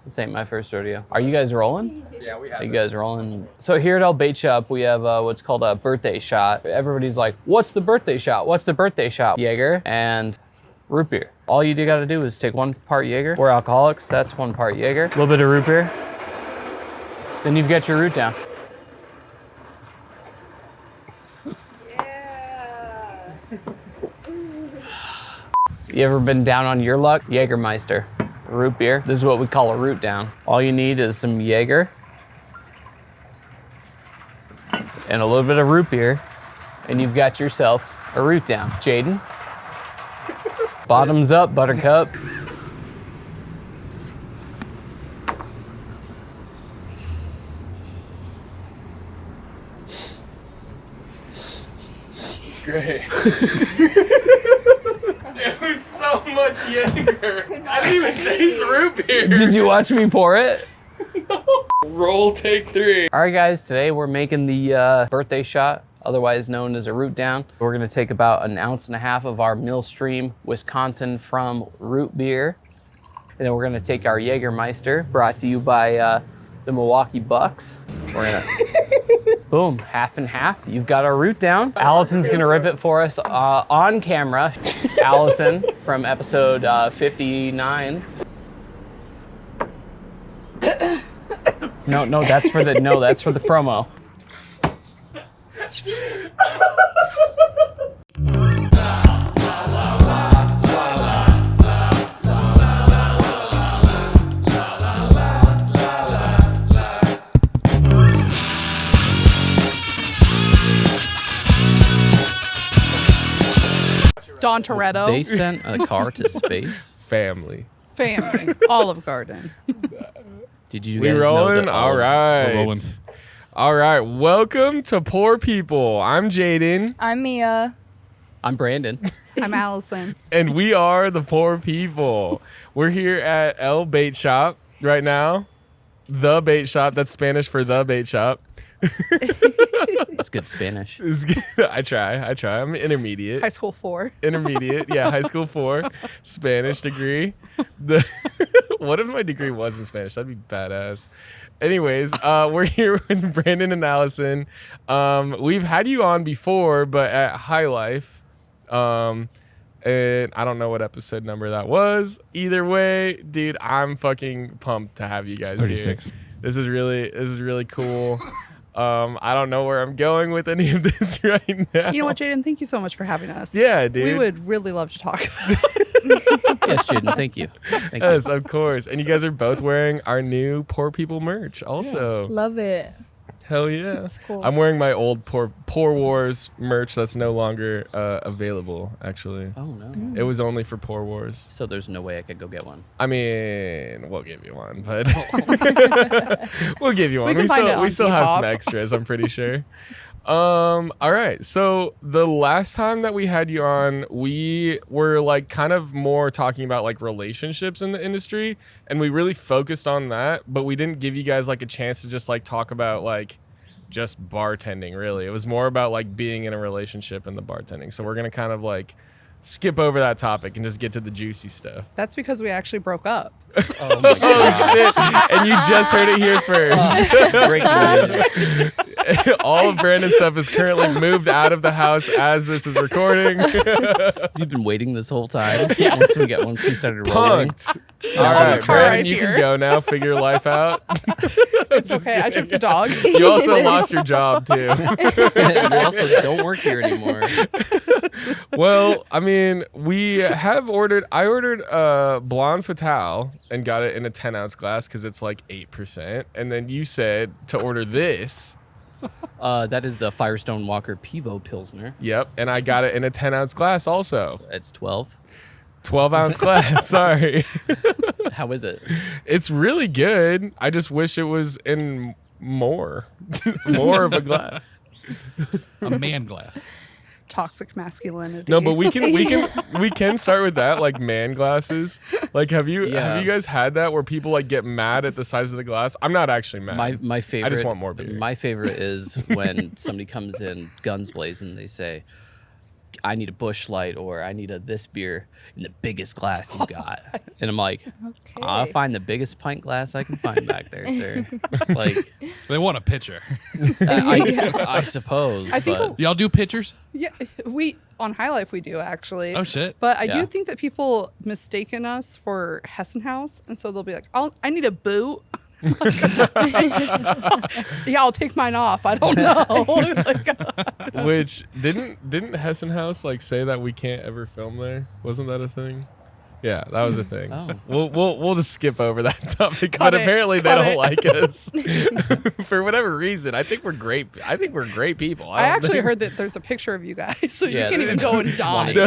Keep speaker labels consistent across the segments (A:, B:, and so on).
A: This ain't my first rodeo. Are you guys rolling?
B: Yeah, we have.
A: Are you guys rolling? So here at Baitshop, we have what's called a birthday shot. Everybody's like, what's the birthday shot? What's the birthday shot? Jaeger and root beer. All you gotta do is take 1 part Jaeger. We're alcoholics, that's 1 part Jaeger. A little bit of root beer. Then you've got your root down.
C: Yeah.
A: You ever been down on your luck? Jägermeister. Root beer. This is what we call a root down. All you need is some Jaeger and a little bit of root beer, and you've got yourself a root down. Jaden. Bottoms up, buttercup.
B: It's great. It was so much Jaeger. I didn't even taste root beer.
A: Did you watch me pour it?
B: No. Roll take 3.
A: All right, guys, today we're making the birthday shot, otherwise known as a root down. We're gonna take about 1.5 ounces of our Millstream Wisconsin from root beer. And then we're gonna take our Jägermeister, brought to you by the Milwaukee Bucks. We're gonna, boom, half and half. You've got our root down. Allison's gonna rip it for us on camera. Allison from episode 59. No, that's for the promo.
C: Don Toretto.
A: They sent a car to space.
B: Family.
C: Family. Olive Garden.
A: Did you
B: We
A: guys
B: rolling?
A: know that?
B: All right.
D: We're rolling.
B: All right. Welcome to Poor People. I'm Jaden,
E: I'm Mia.
A: I'm Brandon.
C: I'm Allison.
B: and we are the Poor People. We're here at El Baitshop right now. The Baitshop. That's Spanish for the Baitshop.
A: That's good Spanish.
B: It's good. I try. I'm intermediate.
C: High school 4.
B: Intermediate. Yeah, high school 4. Spanish degree. What if my degree was in Spanish? That'd be badass. Anyways, we're here with Brandin and Allison. We've had you on before, but at High Life. And I don't know what episode number that was. Either way, dude, I'm fucking pumped to have you guys
D: It's 36.
B: here. This is really cool. I don't know where I'm going with any of this right now.
C: You know what, Jaden? Thank you so much for having us.
B: Yeah, dude.
C: We would really love to talk about
A: Yes, Jaden, thank you. Thank you.
B: Yes, of course. And you guys are both wearing our new Poor People merch also.
E: Love it.
B: Hell yeah.
E: It's cool.
B: I'm wearing my old Poor Wars merch that's no longer available, actually.
A: Oh, no.
B: It was only for Poor Wars.
A: So there's no way I could go get one.
B: I mean, we'll give you one, but we'll give you one.
C: We can find it on
B: We still have some
C: Depop.
B: extras, I'm pretty sure. All right. So the last time that we had you on, we were like kind of more talking about like relationships in the industry, and we really focused on that, but we didn't give you guys like a chance to just like talk about like just bartending, really. It was more about like being in a relationship and the bartending. So we're going to kind of like skip over that topic and just get to the juicy stuff.
C: That's because we actually broke up.
A: Oh, my God.
B: Oh shit. And you just heard it here first.
A: Breaking news.
B: All of Brandon's stuff is currently moved out of the house as this is recording.
A: You've been waiting this whole time. Once we get one piece rolling.
B: Punked. All
C: I'll
B: right,
C: just try
B: Brandon,
C: right
B: you
C: here.
B: can go now. Figure your life out.
C: It's okay. I took the dog.
B: You also lost your job too.
A: You also don't work here anymore.
B: Well, I mean, I ordered Blonde Fatale and got it in a 10-ounce glass because it's like 8%. And then you said to order this.
A: That is the Firestone Walker Pivo Pilsner.
B: Yep. And I got it in a 10-ounce glass also.
A: It's 12.
B: 12-ounce glass. Sorry.
A: How is it?
B: It's really good. I just wish it was in more of a glass.
D: A man glass.
C: Toxic masculinity.
B: No, but we can start with that, like man glasses. Like have you guys had that where people like get mad at the size of the glass? I'm not actually mad.
A: My favorite.
B: I just want more beer.
A: My favorite is when somebody comes in guns blazing and they say, I need a Busch Light, or I need this beer in the biggest glass you got. And I'm like, I'll find the biggest pint glass I can find back there, sir. Like,
D: They want a pitcher.
A: I suppose.
C: I think
A: but
D: Y'all do pitchers?
C: Yeah, we on High Life we do actually.
D: Oh, shit.
C: But I
A: Yeah.
C: do think that people mistaken us for Hessen House, and so they'll be like, I need a boot." Yeah, I'll take mine off. I don't know. Like,
B: Which didn't Hessen House like say that we can't ever film there? Wasn't that a thing? Yeah, that was a thing.
A: Oh.
B: We'll just skip over that topic.
C: Cut
B: But
C: it,
B: apparently they
C: cut
B: don't
C: it.
B: like us for whatever reason. I think we're great. I think we're great people.
C: I
B: don't
C: actually
B: think-
C: heard that there's a picture of you guys, so
A: Yeah,
C: you can't even go and die.
B: Dude,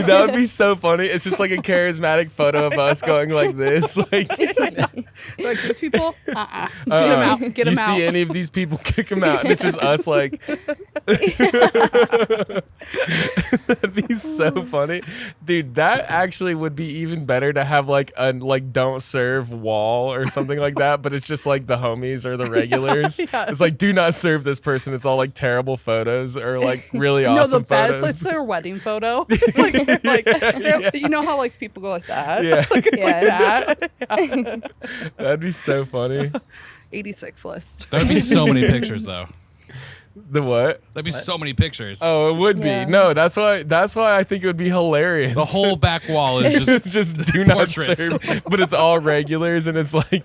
B: that would be so funny. It's just like a charismatic photo of us going like this. Like,
C: Like these people, get them out, get
B: you
C: them out.
B: see any of these people, kick them out. And it's just us like. That'd be so funny. Dude, that actually would be even better to have like a don't serve wall or something like that, but it's just like the homies or the regulars.
C: Yeah.
B: It's like, do not serve this person. It's all like terrible photos or like really
C: No, the
B: awesome
C: best,
B: photos.
C: it's their wedding photo. It's like you know how like people go like that?
B: Yeah.
C: Like it's
E: Yes.
C: like that.
B: That'd be so funny.
C: 86 list.
D: That would be so many pictures, though.
B: The what?
D: That'd be so many pictures.
B: Oh, it would
E: Yeah.
B: be. No, that's why I think it would be hilarious.
D: The whole back wall is
B: It's
D: just
B: just do not
D: portraits.
B: serve, but it's all regulars, and it's like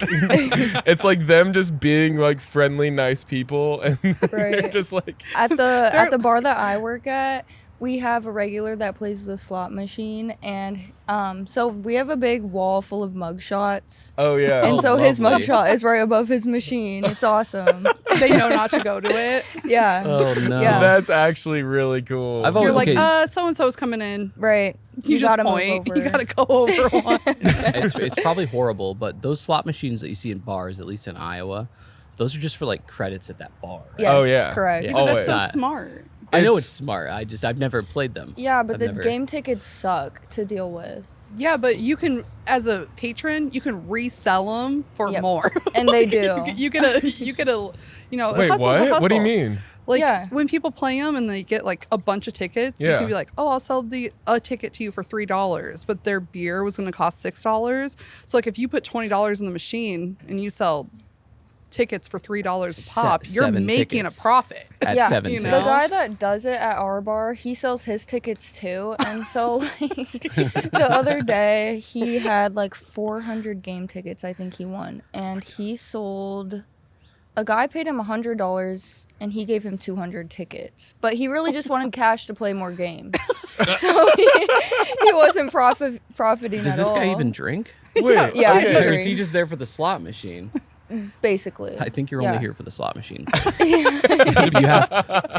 B: it's like them just being like friendly, nice people, and they're
E: Right.
B: just like
E: At the bar that I work at, we have a regular that plays the slot machine, and so we have a big wall full of mug shots.
B: oh yeah,
E: And so his
A: lovely.
E: mugshot is right above his machine. It's awesome.
C: They know not to go to it.
E: Yeah.
A: Oh no.
E: Yeah.
B: that's actually really cool.
A: I've
C: You're
A: always-
C: like,
A: okay.
C: so and so's coming in.
E: Right.
C: You just
E: gotta move
C: point.
E: over.
C: You gotta go over one.
A: it's probably horrible, but those slot machines that you see in bars, at least in Iowa, those are just for like credits at that bar. Right?
E: Yes,
B: Oh, yeah.
E: correct.
A: Yeah.
C: Because that's
B: Always.
C: so smart.
A: I know
B: It's-
A: it's smart. I've never played them.
E: Yeah, but
A: I've
E: the
A: never-
E: game tickets suck to deal with.
C: Yeah, but you can, as a patron, you can resell them for
E: Yep.
C: more.
E: And they do.
C: You get a,
B: Wait,
C: hustle's a
B: what?
C: hustle.
B: What do you mean?
C: Like
E: Yeah.
C: when people play them and they get like a bunch of tickets, you
B: Yeah.
C: can be like, "Oh, I'll sell a ticket to you for $3," but their beer was going to cost $6. So like if you put $20 in the machine and you sell tickets for $3 a pop, you're
A: 7
C: making
A: tickets.
C: a profit.
A: At
E: Yeah.
A: 7
C: You know?
A: tickets.
E: The guy that does it at our bar, he sells his tickets too. And so, like, the other day, he had like 400 game tickets, I think he won. And he sold. A guy paid him $100 and he gave him 200 tickets. But he really just wanted cash to play more games. So he wasn't profiting
A: Does
E: at
A: this
E: all.
A: guy even drink?
B: Wait,
E: Yeah,
B: okay.
E: he
A: Or
E: drinks.
A: is he just there for the slot machine?
E: Basically.
A: I think you're
E: Yeah.
A: only here for the slot machines.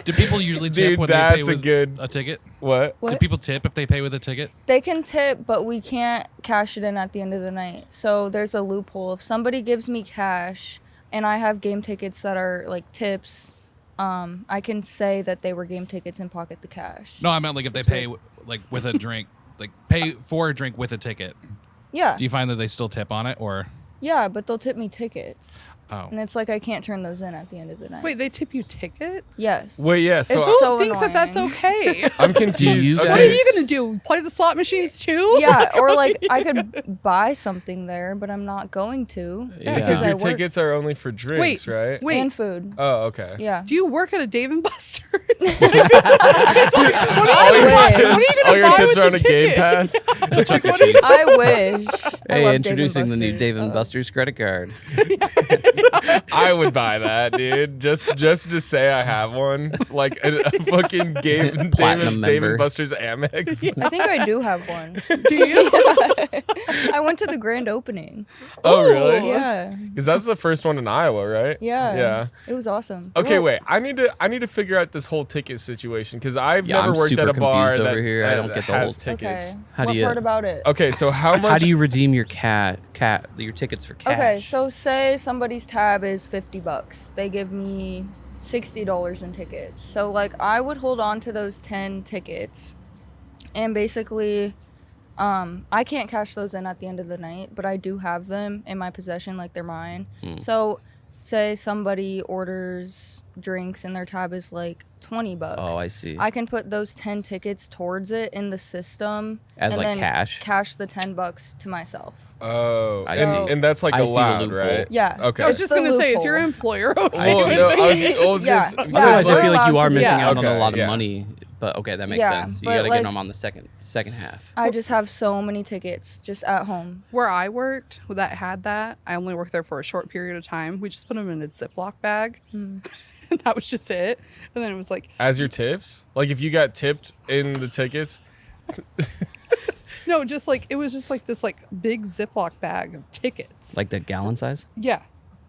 D: Do people usually tip
B: Dude,
D: when they pay
B: that's a
D: with
B: good-
D: a ticket?
B: What?
E: What?
D: Do people tip if they pay with a ticket?
E: They can tip, but we can't cash it in at the end of the night. So there's a loophole. If somebody gives me cash and I have game tickets that are like tips, I can say that they were game tickets and pocket the cash.
D: No, I meant like if they pay like with a drink, like pay for a drink with a ticket.
E: Yeah.
D: Do you find that they still tip on it, or
E: Yeah, but they'll tip me tickets.
D: oh,
E: And it's like I can't turn those in at the end of the night.
C: Wait, they tip you tickets?
E: Yes.
B: Wait, yeah. So
E: It's
C: Who
E: so
C: thinks that that's
E: annoying.
C: okay?
B: I'm confused.
A: you
B: Okay.
A: guys-
C: What are you gonna do? Play the slot machines too?
E: Yeah, or like I could buy something there, but I'm not going to.
A: Yeah.
B: Because
E: I
B: your
E: work.
B: tickets are only for drinks, right?
C: Wait.
E: And food.
B: Oh, okay.
E: Yeah.
C: Do you work at a Dave and Buster's?
B: All your
E: wish.
B: tips,
C: What are you gonna
B: all your
C: buy
B: tips
C: with
B: are on
C: the
B: a game
C: ticket?
B: pass.
E: I wish. I
A: Hey,
E: love
A: introducing
E: Dave
A: the
E: and
A: new
E: Buster's.
A: Dave and Buster's credit card.
B: I would buy that, dude. Just to say I have one, like a fucking game,
A: Platinum
B: Dave
A: member.
B: and Buster's Amex.
E: I think I do have one.
C: Do you?
E: I went to the grand opening.
B: Oh, really?
E: Yeah.
B: Because that's the first one in Iowa, right?
E: Yeah.
B: Yeah.
E: It was awesome.
B: Okay, wait. I need to figure out this whole ticket situation because I've
A: Yeah,
B: never
A: I'm
B: worked
A: super
B: at a bar
A: confused
B: that
A: over here. I don't
B: that
A: get the
B: has
A: whole-
B: tickets.
E: Okay.
A: How do
E: what
A: you-
E: part about it?
B: Okay, so how much?
A: How do you redeem your your tickets for cash?
E: Okay, so say somebody's tab is $50. They give me $60 in tickets. So like I would hold on to those 10 tickets and basically I can't cash those in at the end of the night, but I do have them in my possession like they're mine. So say somebody orders drinks and their tab is like $20.
A: Oh, I see.
E: I can put those 10 tickets towards it in the system
A: As,
E: and
A: like,
E: then
A: cash?
E: cash the $10 to myself.
B: Oh,
A: I
E: see.
B: and that's like
A: I see the
B: allowed,
A: loophole.
B: right?
E: Yeah.
B: Okay.
C: I was
E: It's
C: just
E: the
C: gonna say, is your
E: loophole.
C: employer okay?
B: Well,
C: with
B: no,
C: it?
B: I was
E: Yeah.
B: gonna,
E: Yeah.
A: Otherwise,
E: we're
A: I feel like you
E: allowed
A: are
E: to do
A: missing
E: that.
A: out on a
B: Okay,
A: lot of
B: yeah.
A: money. But okay, that makes
E: Yeah,
A: sense. You
E: but,
A: gotta get
E: like-
A: them on the second half.
E: I just have so many tickets just at home.
C: Where I worked, that had that, I only worked there for a short period of time. We just put them in a Ziploc bag. That was just it. And then it was like,
B: As your tips, like if you got tipped in the tickets.
C: no, just like, it was just like this like big Ziploc bag of tickets.
A: Like the gallon size?
C: Yeah.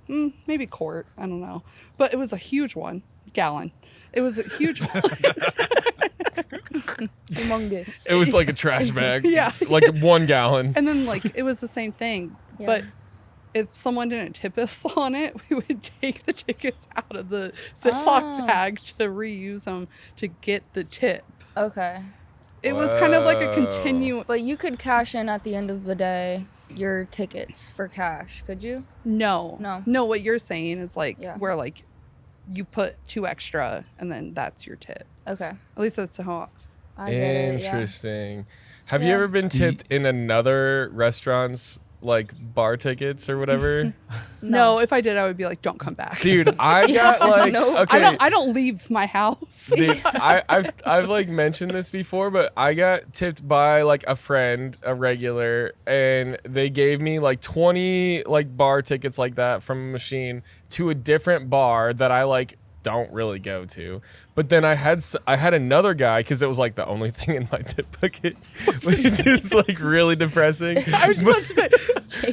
C: Maybe quart. I don't know. But it was a huge one. Gallon. It was a huge one.
E: Humongous.
B: It was like a trash bag.
C: Yeah.
B: Like 1 gallon.
C: And then like it was the same thing.
E: Yeah.
C: But if someone didn't tip us on it, we would take the tickets out of the Ziploc bag to reuse them to get the tip.
E: Okay.
C: It was kind of like a
B: Whoa.
C: continue.
E: But you could cash in at the end of the day your tickets for cash, could you?
C: No.
E: No.
C: No, what you're saying is like
E: Yeah.
C: where like you put 2 extra and then that's your tip.
E: Okay.
C: At least that's how.
E: I get it. Yeah.
B: Interesting. Have you
E: Yeah.
B: ever been tipped in another restaurant's like bar tickets or whatever?
C: No, if I did, I would be like, don't come back.
B: Dude, I got like
E: no.
B: okay.
C: I don't leave my house.
B: Dude, I've like mentioned this before, but I got tipped by like a friend, a regular, and they gave me like 20 like bar tickets like that from a machine to a different bar that I like don't really go to. But then I had another guy because it was like the only thing in my tip bucket, which is like really depressing.
C: I was just about to say,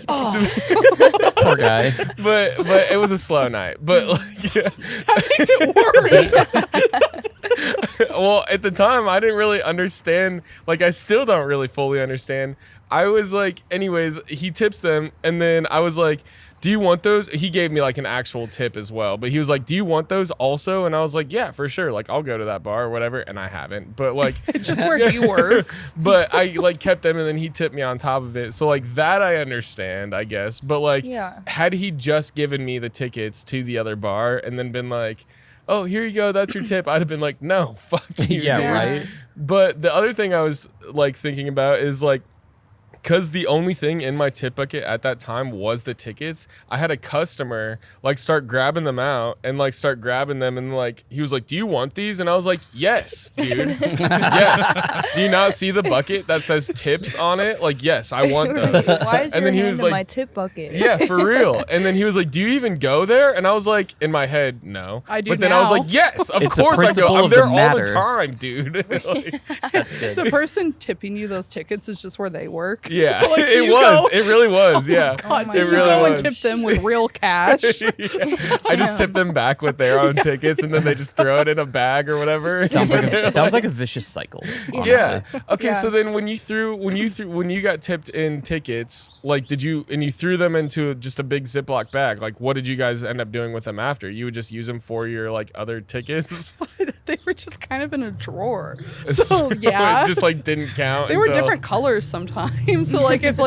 A: Poor guy.
B: but it was a slow night. But like, yeah.
C: that makes it worse.
B: Well, at the time, I didn't really understand. Like, I still don't really fully understand. I was like, anyways, he tips them, and then I was like, do you want those? He gave me like an actual tip as well, but he was like, do you want those also? And I was like, yeah, for sure. Like, I'll go to that bar or whatever, and I haven't. But like,
C: It's just where he works.
B: but I like kept them, and then he tipped me on top of it. So like that I understand, I guess. But like,
E: Yeah.
B: had he just given me the tickets to the other bar and then been like, oh, here you go, that's your tip, I'd have been like, no, fuck you,
A: Yeah,
B: dude.
A: right.
B: But the other thing I was like thinking about is like, because the only thing in my tip bucket at that time was the tickets, I had a customer like start grabbing them out and like start grabbing them, and like he was like, do you want these? And I was like, yes, dude. Yes. Do you not see the bucket that says tips on it? Like, yes, I want those.
E: Why is
B: And
E: your
B: then he
E: hand
B: was
E: in
B: like-
E: my tip bucket?
B: Yeah, for real. And then he was like, do you even go there? And I was like, in my head, no.
C: I do
B: But then I was
C: now.
B: like, yes, of
A: It's the
B: course I
A: principle
B: go. I'm
A: of
B: there
A: the
B: all
A: matter.
B: the time, dude. Like,
A: That's good.
C: The person tipping you those tickets is just where they work.
B: yeah,
C: So, like,
B: it
C: you
B: was.
C: go-
B: It really was. Yeah.
C: God,
E: Oh
C: so
E: my
C: you
B: really
C: go and
B: was.
C: tip them with real cash.
B: Yeah. I just tip them back with their own tickets, and then they just throw it in a bag or whatever.
A: Sounds like a vicious cycle. Honestly.
B: Yeah. Okay.
E: Yeah.
B: So then, when you got tipped in tickets, like, did you threw them into just a big Ziploc bag? Like, what did you guys end up doing with them after? You would just use them for your like other tickets?
C: They were just kind of in a drawer. So yeah.
B: It just like didn't count.
C: They were
B: until-
C: different colors sometimes. So like if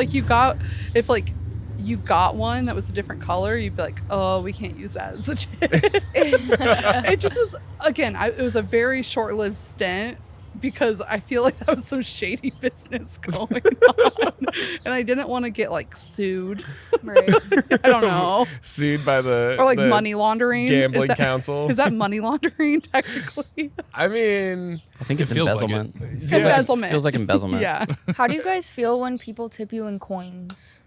C: you got one that was a different color, you'd be like, oh, we can't use that as the tip. It just was, again, it was a very short-lived stint because I feel like that was some shady business going on. And I didn't want to get like sued.
E: Right.
C: I don't know.
B: Sued by the
C: Or like
B: the
C: money laundering.
B: gambling
C: Is that-
B: council.
C: Is that money laundering technically?
B: I mean,
A: I think it's
D: feels like it.
A: embezzlement.
C: Embezzlement.
A: Feels like embezzlement.
C: Yeah.
E: How do you guys feel when people tip you in coins?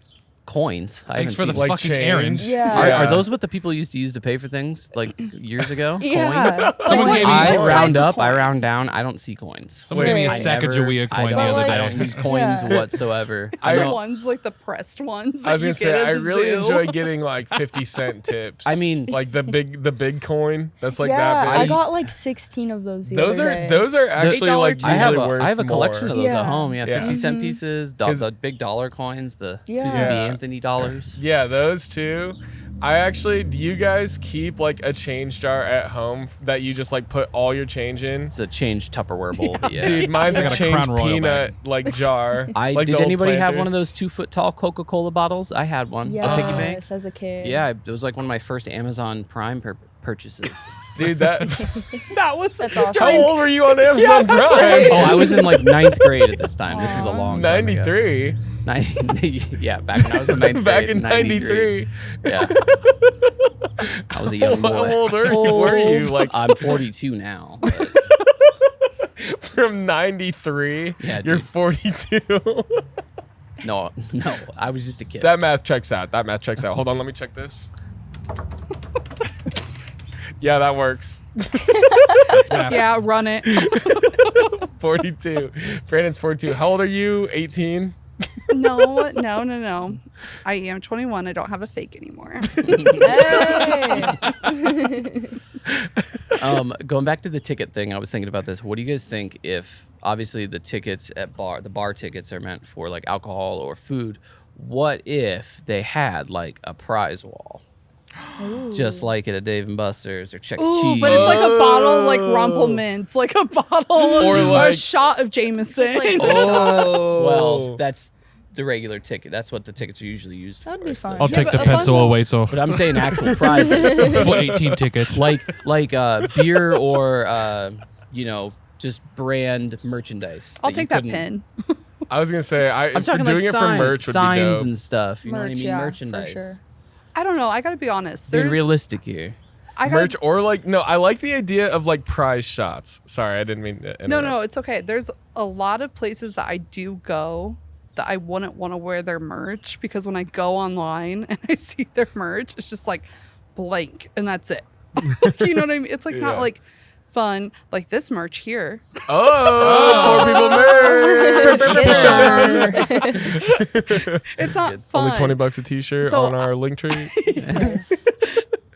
A: Coins. I
D: Thanks for
A: haven't
D: the
A: seen-
B: like
D: fucking
B: change.
D: errand.
E: Yeah.
A: Are those what the people used to pay for things like years ago?
E: Yeah.
A: Coins.
D: Someone
C: Like,
D: gave me
A: I
C: what
A: round
C: type of
A: up, I
C: coin?
A: round down. I don't see coins.
D: Someone gave me a
E: Wait.
D: sack of
A: Never-
D: Jawea coin the
A: I
D: other
A: don't,
D: day.
A: I don't use coins
E: Yeah.
A: whatsoever.
C: It's
B: I
C: the
B: don't-
C: ones like the pressed ones.
B: I was
C: that
B: gonna
C: you
B: say
C: get at
B: I
C: the
B: really
C: zoo.
B: enjoy getting like 50-cent tips.
A: I mean-
B: like the big coin that's like
E: yeah,
B: that
E: I
B: big.
E: got like 16 of those the
B: those
E: other
B: are
E: day.
B: those are actually
C: $8
B: like
C: too.
B: usually
A: I
B: worth
A: have a collection of
B: more.
A: those at
E: Yeah.
A: home. Yeah,
B: Yeah.
A: 50-cent pieces,
B: 'Cause-
A: the big dollar coins, the
E: Yeah.
A: Susan B.
B: Yeah.
A: Anthony dollars.
B: Yeah, those two. Do you guys keep like a change jar at home that you just like put all your change in?
A: It's a change Tupperware bowl. But yeah.
B: Dude, mine's
D: I
B: a
D: got a
B: change
D: Crown Royal
B: peanut like jar. Like
A: Did
B: the old
A: anybody have one
B: Planters.
A: of those 2-foot tall Coca-Cola bottles? I had one. A piggy bank.
E: Yes, as a kid.
A: Yeah, it was like one of my first Amazon Prime purchases.
B: Dude, that.
C: That's
E: awesome.
B: How old were you on Amazon Prime?
C: right.
A: Oh, I was in like 9th grade at this time. This is a long time ago.
B: 93.
A: 90, yeah, back when I was in 9th grade.
B: Back in 93.
A: Yeah. I was a young boy.
B: How old were you? Like
A: I'm 42 now. but-
B: from 93?
A: Yeah,
B: You're
A: dude.
B: 42.
A: No, I was just a kid.
B: That math checks out. Hold on, let me check this. Yeah, that works.
C: Yeah, run it.
B: 42. Brandon's 42. How old are you? 18?
C: No. I am 21. I don't have a fake anymore.
E: Hey.
A: Going back to the ticket thing, I was thinking about this. What do you guys think if obviously the tickets at the bar tickets are meant for like alcohol or food? What if they had like a prize wall? Just like at a Dave and Buster's or Chuck E.
C: Ooh,
A: Cheese.
C: but it's like a bottle of like Rumple Mints, like a bottle
B: Or
C: or
B: like-
C: a shot of Jameson.
E: like-
B: Oh.
A: Well, that's the regular ticket. That's what the tickets are usually used for.
E: That'd be
A: so-
E: fine.
D: I'll
C: Yeah,
D: take
C: but
D: the
C: a fun
D: pencil
C: one-
D: away. So
A: But I'm saying actual prizes.
D: for 18 tickets.
A: like beer or just brand merchandise.
C: I'll
A: you
C: take that
A: couldn't-
C: pen.
B: I was going to say,
A: I'm
B: if
A: talking
B: doing
A: like
B: it for merch would be
A: signs
B: dope.
A: and stuff. You know what I
E: Merch,
A: mean?
E: yeah,
A: Merchandise.
E: for sure.
C: I don't know. I gotta be honest.
A: Being
C: There's
A: realistic here.
C: I gotta,
B: Merch or like, no, I like the idea of like prize shots. Sorry, I didn't mean to interrupt.
C: No, it's okay. There's a lot of places that I do go that I wouldn't want to wear their merch because when I go online and I see their merch, it's just like blank and that's it. You know what I mean? It's like
B: Yeah.
C: not like fun like this merch here.
B: Oh, poor people merch.
C: It's not fun.
B: Only $20 a t-shirt
C: So,
B: on our link tree.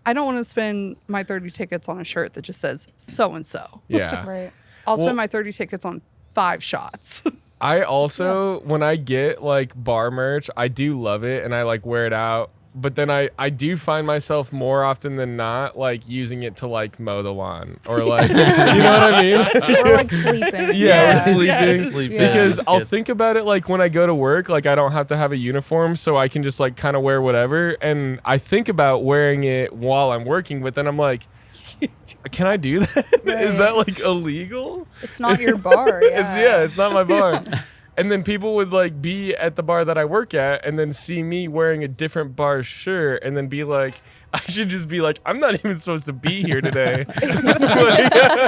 C: I don't want to spend my 30 tickets on a shirt that just says so and so.
B: Yeah.
E: Right.
C: I'll
B: Well-
C: spend my 30 tickets on 5 shots.
B: I also, when I get like bar merch, I do love it and I like wear it out. But then I do find myself more often than not like using it to like mow the lawn or like, you know what I mean?
E: Or like sleeping.
B: Yeah, or
C: Yes.
B: sleeping.
C: Yes.
A: Sleeping.
B: Because
A: That's
B: I'll
A: good.
B: think about it like when I go to work, like I don't have to have a uniform, so I can just like kind of wear whatever. And I think about wearing it while I'm working, but then I'm like, can I do that? Is that like illegal?
E: It's not your bar. Yeah.
B: It's not my bar. And then people would like be at the bar that I work at and then see me wearing a different bar shirt and then be like, I should just be like, I'm not even supposed to be here today.
A: I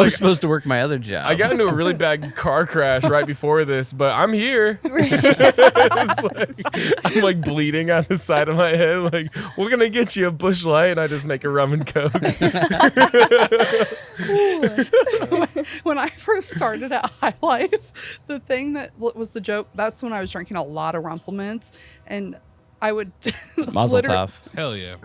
A: was supposed to work my other job.
B: I got into a really bad car crash right before this, but I'm here. It's like, I'm like bleeding on the side of my head. Like, we're gonna get you a Busch Light, and I just make a rum and coke.
C: When I first started at High Life, the thing that was the joke, that's when I was drinking a lot of Rumple Mints, and I would
A: Mazel
C: literally-
A: tov.
D: Hell yeah.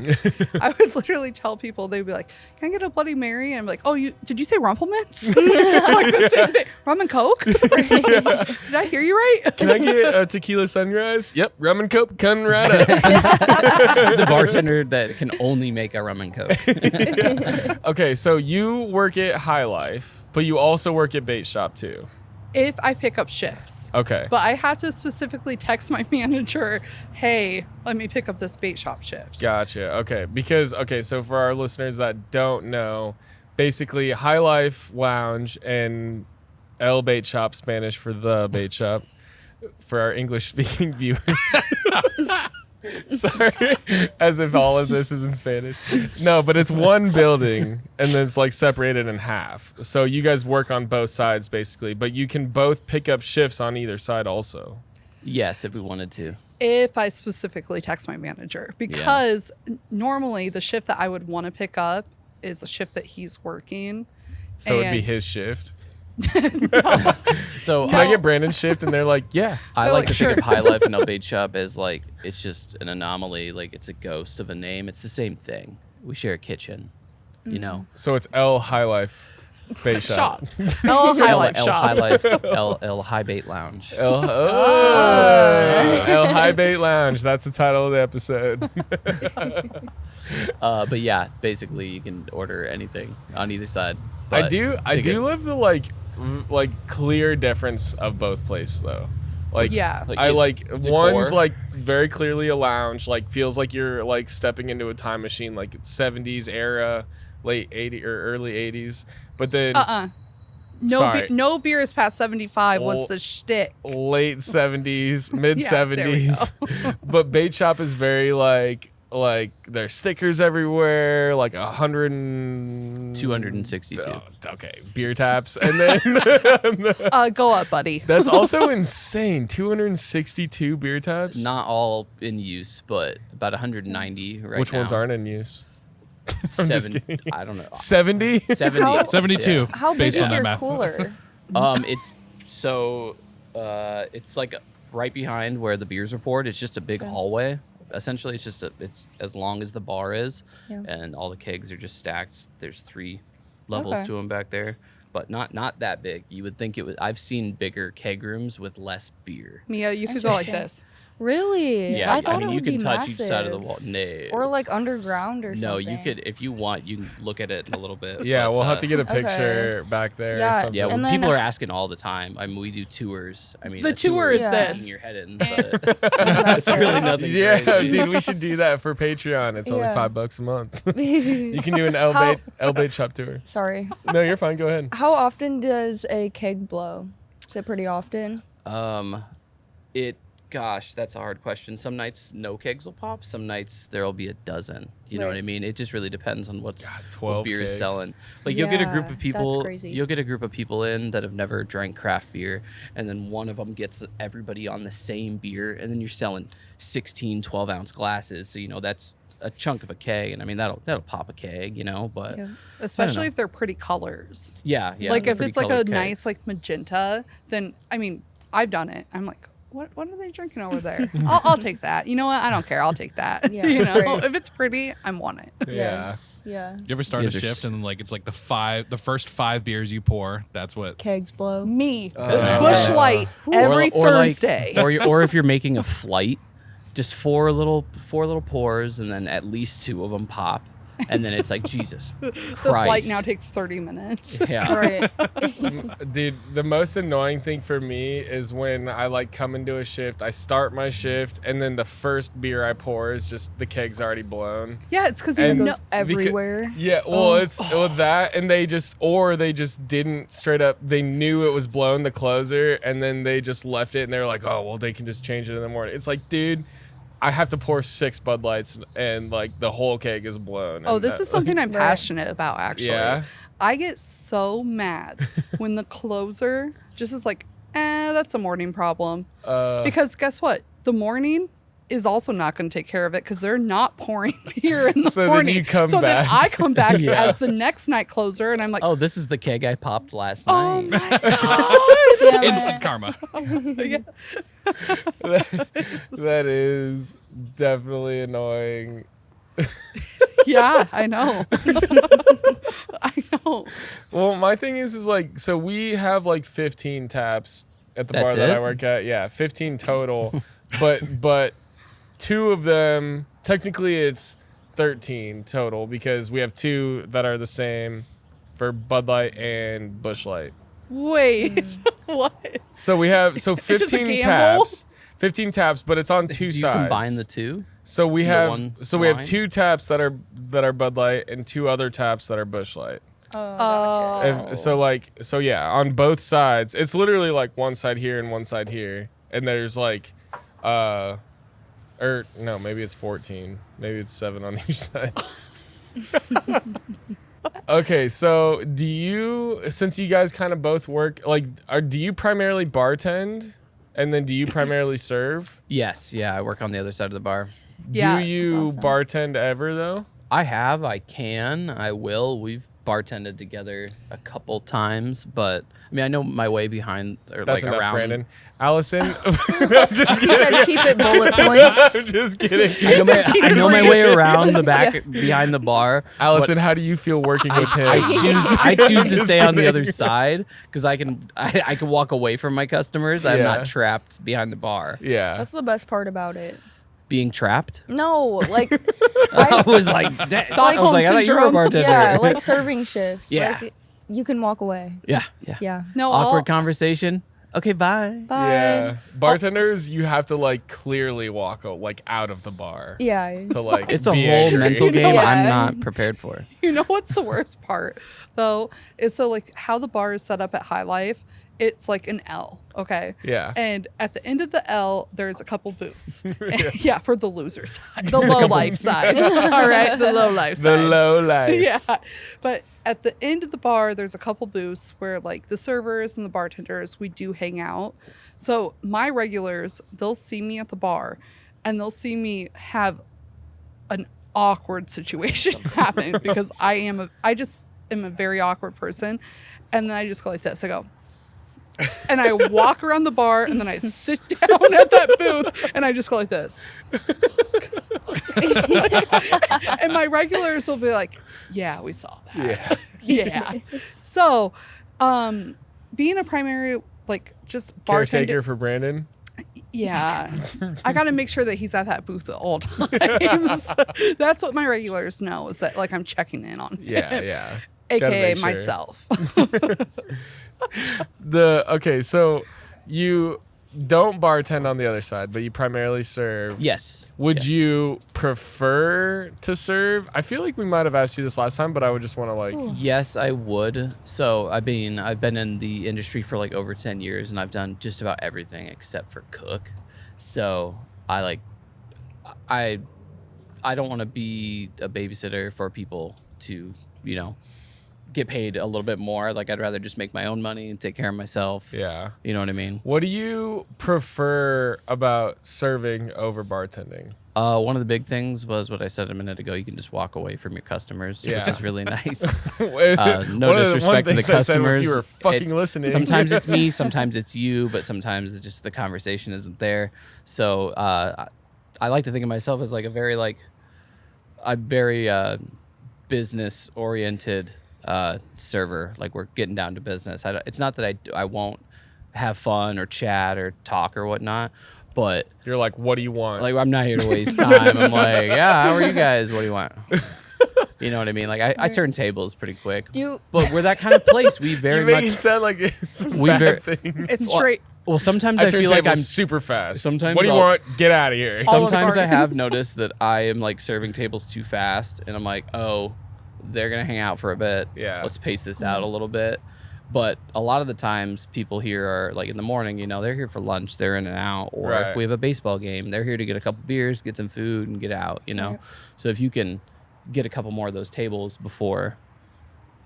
C: I would literally tell people, they'd be like, "Can I get a Bloody Mary?" And I'm like, "Oh, did you say Rumple Mints?" It's like the same thing. Rum and Coke. Did I hear you right?
B: Can I get a tequila sunrise? Yep, rum and coke, coming right up.
A: The bartender that can only make a rum and coke.
B: Okay, so you work at High Life, but you also work at Baitshop too.
C: If I pick up shifts.
B: Okay.
C: But I have to specifically text my manager, "Hey, let me pick up this Baitshop shift."
B: Gotcha. Okay. Because, so for our listeners that don't know, basically High Life Lounge and El Baitshop, Spanish for the Baitshop, for our English speaking viewers. Sorry, as if all of this is in Spanish. No, but it's one building and then it's like separated in half. So you guys work on both sides basically, but you can both pick up shifts on either side also.
A: Yes, if we wanted to.
C: If I specifically text my manager, because normally the shift that I would want to pick up is a shift that he's working.
B: So it'd be
C: And-
B: his shift.
A: So
B: Can I get Brandon's shift? And they're like, yeah.
A: I
C: They're
A: like
C: like,
A: to
C: "Sure."
A: think of High Life and El Baitshop as like it's just an anomaly, like it's a ghost of a name. It's the same thing. We share a kitchen, you know.
B: So it's El High Life. Baitshop.
C: Shop. L High Life
A: L
C: Shop.
A: High Life, L High Bait Lounge.
B: El High Bait Lounge. That's the title of the episode.
A: But yeah, basically you can order anything on either side.
B: I
A: But
B: do love the like clear difference of both places though. Like
C: Yeah.
A: Like
B: I
A: it-
B: like
A: decor.
B: one's like very clearly a lounge, like feels like you're like stepping into a time machine, like 70s era, late 80s or early 80s. But then Sorry.
C: No beers past 75 was
B: Well,
C: the shtick.
B: late 70s, mid
C: Yeah, there we
B: 70s. But Baitshop is very like there's stickers everywhere, like
A: 262.
B: okay, beer taps, and then
C: Go up, buddy.
B: that's also insane. 262 beer taps.
A: Not all in use, but about 190 right
B: Which
A: now.
B: ones aren't in use?
A: Seven.
B: kidding.
A: I don't know.
B: 70.
A: 70.
E: How-
D: 72.
E: How big
D: based on
E: is
D: that
E: your
D: math.
E: cooler?
A: It's so it's like right behind where the beers are poured. It's just a big hallway. Essentially, it's as long as the bar is,
E: Yeah.
A: and all the kegs are just stacked. There's 3 levels
E: Okay.
A: to them back there, but not that big. You would think it was. I've seen bigger keg rooms with less beer.
C: Mia, you could go like
E: Interesting.
C: this.
E: Really?
A: Yeah,
E: I thought
A: mean
E: it
A: you
E: would
A: can
E: be
A: touch
E: massive.
A: each side of the wall. No.
E: Or like underground or
A: no,
E: something.
A: you could if you want. You can look at it in a little bit.
B: Yeah,
A: but,
B: we'll have to get a
E: Okay.
B: picture back there.
E: Yeah,
B: or something.
A: Yeah,
E: And
A: well,
E: then-
A: people are asking all the time. I mean, we do tours. I mean,
C: The
A: a
C: tour is
A: is
C: this.
A: digging your head in, but it's really nothing.
B: Yeah,
A: crazy.
B: dude, we should do that for Patreon. It's only
E: Yeah.
B: $5 a month. You can do an El
E: How-
B: Bait Shop tour.
E: Sorry.
B: No, you're fine. Go ahead.
E: How often does a keg blow? Is it pretty often?
A: Gosh, that's a hard question. Some nights no kegs will pop. Some nights there'll be a dozen. You know what I
E: Right.
A: mean? It just really depends on what
B: 12
A: beer is
B: kegs.
A: selling. Like you'll get a group
E: Yeah,
A: of
E: that's
A: people.
E: crazy.
A: You'll get a group of people in that have never drank craft beer, and then one of them gets everybody on the same beer, and then you're selling 16 12-ounce glasses. So that's a chunk of a keg, and I mean that'll pop a keg, but
E: Yeah.
C: Especially if they're pretty colors.
A: yeah.
C: Like if
A: pretty
C: it's like a
A: colored keg.
C: nice like magenta, then I mean I've done it. I'm like, what are they drinking over there? I'll take that. You know what? I don't care. I'll take that.
E: Yeah,
C: you know,
E: right.
C: if it's pretty, I want it.
B: Yeah.
E: Yes. Yeah.
D: You ever start a
A: These are
D: shift and like it's like the first 5 beers you pour, that's what.
E: Kegs blow.
C: Me,
A: yeah.
C: Bush Light every
A: like-
C: Thursday.
A: or if you're making a flight, just four little pours, and then at least 2 of them pop, and then it's like Jesus
C: the
A: Christ.
C: flight now takes 30 minutes.
A: Yeah.
E: Right.
B: Dude, the most annoying thing for me is when I like come into a shift, I start my shift, and then the first beer I pour is just the keg's already blown.
C: Yeah, it's because you
B: And
C: know.
E: Goes everywhere.
B: Yeah, well, it's that, and they just didn't straight up. They knew it was blown, the closer, and then they just left it, and they're like, oh, well, they can just change it in the morning. It's like, dude, I have to pour 6 Bud Lights, and like the whole keg is blown.
C: Oh,
B: And
C: this
B: that-
C: is something I'm
E: Right.
C: passionate about, actually.
B: Yeah?
C: I get so mad when the closer just is like, that's a morning problem. Because guess what? The morning is also not going to take care of it because they're not pouring beer in the
B: So then
C: morning.
B: you come
C: so
B: back.
C: then I come back
A: Yeah.
C: as the next night closer, and I'm like,
A: Oh, this is the keg I popped last
C: oh
A: night.
C: my God.
E: Damn
D: Instant
E: it.
D: karma.
C: Yeah.
B: that is definitely annoying.
C: Yeah, I know. I know.
B: Well, my thing is like, so we have like 15 taps at the
A: That's
B: bar that
A: it?
B: I work at. Yeah, 15 total, but 2 of them, technically it's 13 total because we have 2 that are the same for Bud Light and Busch Light.
C: Wait, what?
B: So we have
C: just a
B: 15
C: gamble?
B: taps. 15 taps, but it's on 2
A: Do you
B: sides.
A: combine the 2?
B: So we
A: the
B: have
A: one
B: we have
A: line?
B: 2 taps that are Bud Light and 2 other taps that are Busch Light.
E: Oh,
B: So yeah, on both sides, it's literally like one side here and one side here, and there's like, or no, maybe it's 14, maybe it's 7 on each side. Okay, so since you guys kind of both work, like, do you primarily bartend, and then do you primarily serve?
A: Yes, yeah. I work on the other side of the bar.
C: Yeah,
B: Do you
E: awesome.
B: bartend ever though?
A: I can, I will. We've bartended together a couple times, but I mean, I know my way behind or
B: That's
A: like
B: enough,
A: around.
B: Brandon. Allison, I'm just
E: He
B: kidding.
E: said keep it bullet points.
B: I'm just kidding.
A: I know my way around the back behind the bar.
B: Allison, how do you feel working with him?
A: I choose to
B: Just
A: stay on the
B: kidding.
A: other side because I can walk away from my customers. I'm
B: Yeah.
A: not trapped behind the bar.
B: Yeah.
E: That's the best part about it.
A: Being trapped.
E: No, like
A: I was like, I was
C: Stockholm
A: like, I thought you were a
C: syndrome.
A: bartender.
E: yeah, like serving shifts.
A: Yeah.
E: Like you can walk away.
A: yeah.
E: Yeah.
C: No,
A: Awkward conversation. Okay, bye.
E: Bye.
B: Yeah. Bartenders, you have to like clearly walk like out of the bar
E: Yeah.
B: to like.
A: It's a
B: be
A: whole
B: angry.
A: mental game
E: Yeah.
A: I'm not prepared for.
C: You know what's the worst part though is so like how the bar is set up at High Life. It's like an L, okay?
B: Yeah.
C: And at the end of the L, there's a couple booths. Yeah, for the loser side, the low life side. All right, the low life
B: The
C: side.
B: low life.
C: Yeah, but at the end of the bar, there's a couple booths where like the servers and the bartenders, we do hang out. So my regulars, they'll see me at the bar, and they'll see me have an awkward situation happen because I just am a very awkward person, and then I just go like this. I go. And I walk around the bar, and then I sit down at that booth, and I just go like this. And my regulars will be like, "Yeah, we saw that.
B: Yeah.
C: Yeah." So, being a primary, like, just bartender,
B: Caretaker for Brandon.
C: yeah, I got to make sure that he's at that booth at all times. That's what my regulars know is that, like, I'm checking in on him.
B: Yeah, yeah. Gotta
C: AKA
B: make sure.
C: myself.
B: Okay, so you don't bartend on the other side, but you primarily serve.
A: Yes.
B: Would
A: Yes.
B: you prefer to serve? I feel like we might have asked you this last time, but I would just want to like.
A: Yes, I would. So, I've been in the industry for like over 10 years, and I've done just about everything except for cook. So, I don't want to be a babysitter for people to, get paid a little bit more. Like, I'd rather just make my own money and take care of myself.
B: Yeah.
A: You know what I mean?
B: What do you prefer about serving over bartending?
A: One of the big things was what I said a minute ago. You can just walk away from your customers,
B: Yeah.
A: which is really nice. No
B: One of the
A: disrespect to the
B: things I said, if
A: customers.
B: you were fucking
A: It's-
B: listening.
A: Sometimes it's me, sometimes it's you, but sometimes it's just the conversation isn't there. So I like to think of myself as like I'm very business oriented server. Like, we're getting down to business. It's not that I won't have fun or chat or talk or whatnot, but
B: You're like, what do you want?
A: like, I'm not here to waste time. I'm like, yeah, how are you guys? What do you want? You know what I mean? Like, I turn tables pretty quick.
E: Do you
A: But we're that kind of place. We very
B: you make
A: much.
B: it sound like it's a
A: We
B: bad
A: ver-
B: thing.
C: It's straight.
A: Well, sometimes
B: I
A: I
B: turn
A: feel like
B: tables
A: I'm.
B: super fast.
A: sometimes
B: what do you
A: I'll-
B: want? Get out of here.
C: All of
A: Sometimes I
C: bargain.
A: have noticed that I am like serving tables too fast, and I'm like, oh, they're gonna hang out for a bit.
B: Yeah.
A: Let's pace this out a little bit. But a lot of the times, people here are like in the morning. They're here for lunch. They're in and out. Or
B: Right.
A: if we have a baseball game, they're here to get a couple beers, get some food, and get out.
E: Right.
A: So if you can get a couple more of those tables before,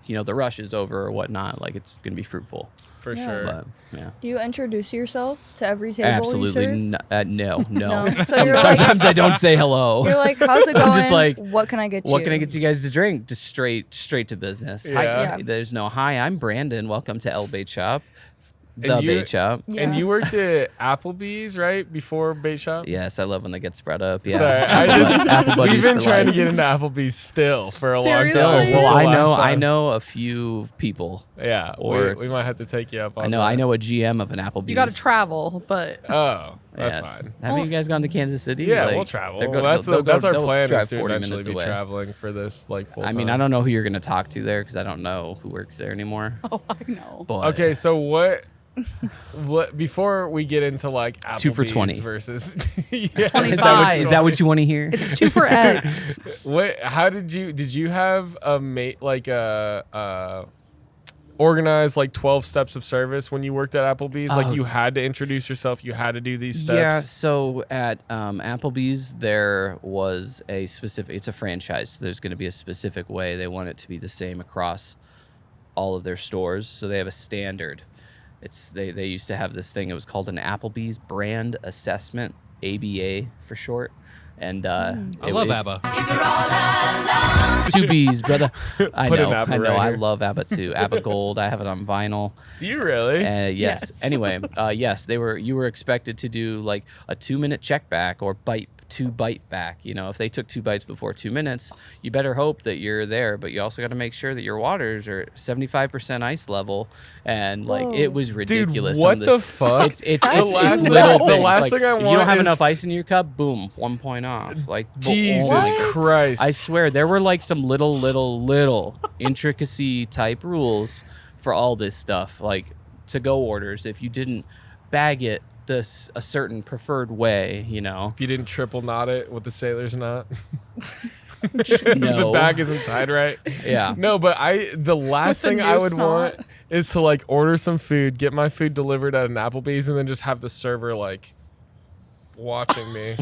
A: the rush is over or whatnot, like, it's gonna be fruitful.
B: For
E: Yeah.
B: sure.
A: But yeah.
E: do you introduce yourself to every table
A: Absolutely
E: you serve?
A: no.
E: No. So you're like-
A: Sometimes I don't say hello.
E: You're like, how's it going?
A: I'm just like,
E: what can I get you?
A: What can I get you guys to drink? Just straight to business.
B: Yeah.
E: Yeah.
A: There's no hi. I'm Brandon. Welcome to Baitshop, the
B: And you-
A: Baitshop.
E: Yeah.
B: And you worked at Applebee's, right? Before Baitshop?
A: Yes, I love when they get spread up. Yeah.
B: Sorry, I just
A: Apple buddies
B: we've been
A: for
B: trying to
A: life.
B: get into Applebee's still for a long
C: Seriously?
B: time.
A: Still,
B: since
A: well,
B: the last
A: I
B: time.
A: know a few people.
B: Yeah,
A: Or-
B: we might have to take you up on
A: I
B: that.
A: know a GM of an Applebee's.
C: You got to travel, but
B: Oh, that's
A: Yeah.
B: fine.
A: Haven't you guys gone to Kansas City?
B: Yeah,
A: Like,
B: we'll travel.
A: they're go-
B: That's
A: they'll
B: that's
A: go-
B: our
A: they'll
B: plan
A: drive
B: is to
A: 40
B: eventually
A: minutes
B: be
A: away.
B: traveling for this like full
A: I
B: time.
A: mean, I don't know who you're gonna talk to there because I don't know who works there anymore.
C: oh, I know.
A: But
B: Okay, so what before we get into like Applebee's
A: 2 for $20
B: versus
C: $25.
A: is that what you want to hear?
C: It's 2 for eggs.
B: how did you have a organized like 12 steps of service when you worked at Applebee's? Like
A: Oh.
B: you had to introduce yourself, you had to do these steps.
A: Yeah, so at Applebee's, there was it's a franchise, so there's going to be a specific way. They want it to be the same across all of their stores, so they have a standard. They used to have this thing, it was called an Applebee's Brand Assessment, ABA for short. And
D: I love ABBA.
A: Two B's, brother. I
B: Put an
A: know.
B: ABBA
A: I know.
B: right
A: I
B: here.
A: love ABBA too. ABBA Gold. I have it on vinyl.
B: Do you really?
A: Yes.
C: Yes.
A: Anyway, yes, you were expected to do like a 2-minute check back or two bite back. You know, if they took 2 bites before 2 minutes, you better hope that you're there. But you also got to make sure that your waters are 75% ice level. And like it was ridiculous.
B: Dude, what the fuck?
A: It's
B: last thing-
A: little
B: the
A: things.
B: last
A: Like,
B: thing I
A: if you
B: want
A: don't have
B: is-
A: enough ice in your cup, boom, 1 point off. Like
B: Jesus
A: oh my
B: Christ.
A: I swear there were like some little intricacy type rules for all this stuff, like to go orders. If you didn't bag it a certain preferred way, you know.
B: If you didn't triple knot it with the sailor's knot.
A: No.
B: The bag isn't tied right.
A: Yeah.
B: No, but the last
C: With the
B: thing I would
C: noose
B: want
C: knot.
B: is to like order some food, get my food delivered at an Applebee's, and then just have the server like watching me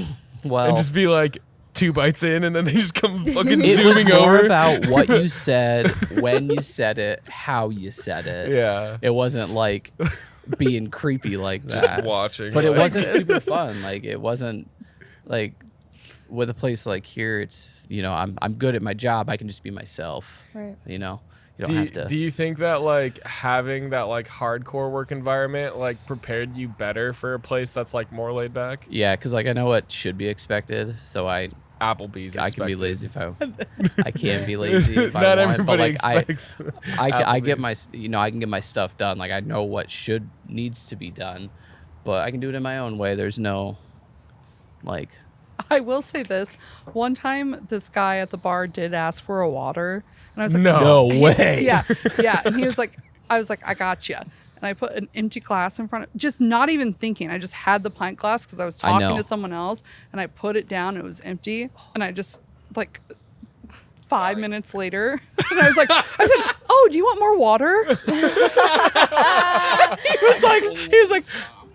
A: Well,
B: and just be like 2 bites in, and then they just come fucking
A: it was
B: zooming
A: more
B: over.
A: about what you said, when you said it, how you said it.
B: Yeah.
A: It wasn't like being creepy like
B: Just
A: that.
B: watching.
A: But it
B: like-
A: wasn't super fun. Like it wasn't like with a place like here, it's, you know, I'm good at my job. I can just be myself.
E: Right.
A: You know, you don't have to.
B: Do you think that like having that like hardcore work environment like prepared you better for a place that's like more laid back?
A: Yeah, because like I know what should be expected, so I
B: Applebee's.
A: can be
B: expected.
A: lazy if I can be lazy if
B: Not
A: I want.
B: everybody
A: But like
B: expects.
A: I get my
B: Applebee's.
A: I can get my stuff done. Like I know what needs to be done, but I can do it in my own way. There's no like.
C: I will say this. One time, this guy at the bar did ask for a water, and I was like,
B: No
A: way.
C: Yeah, yeah. And he was like, I was like, I got you. And I put an empty glass in front of, just not even thinking. I just had the pint glass because I was
A: I
C: talking
A: know.
C: to someone else, and I put it down. It was empty, and I just like 5 minutes later, and I said, "Oh, do you want more water?" he was like,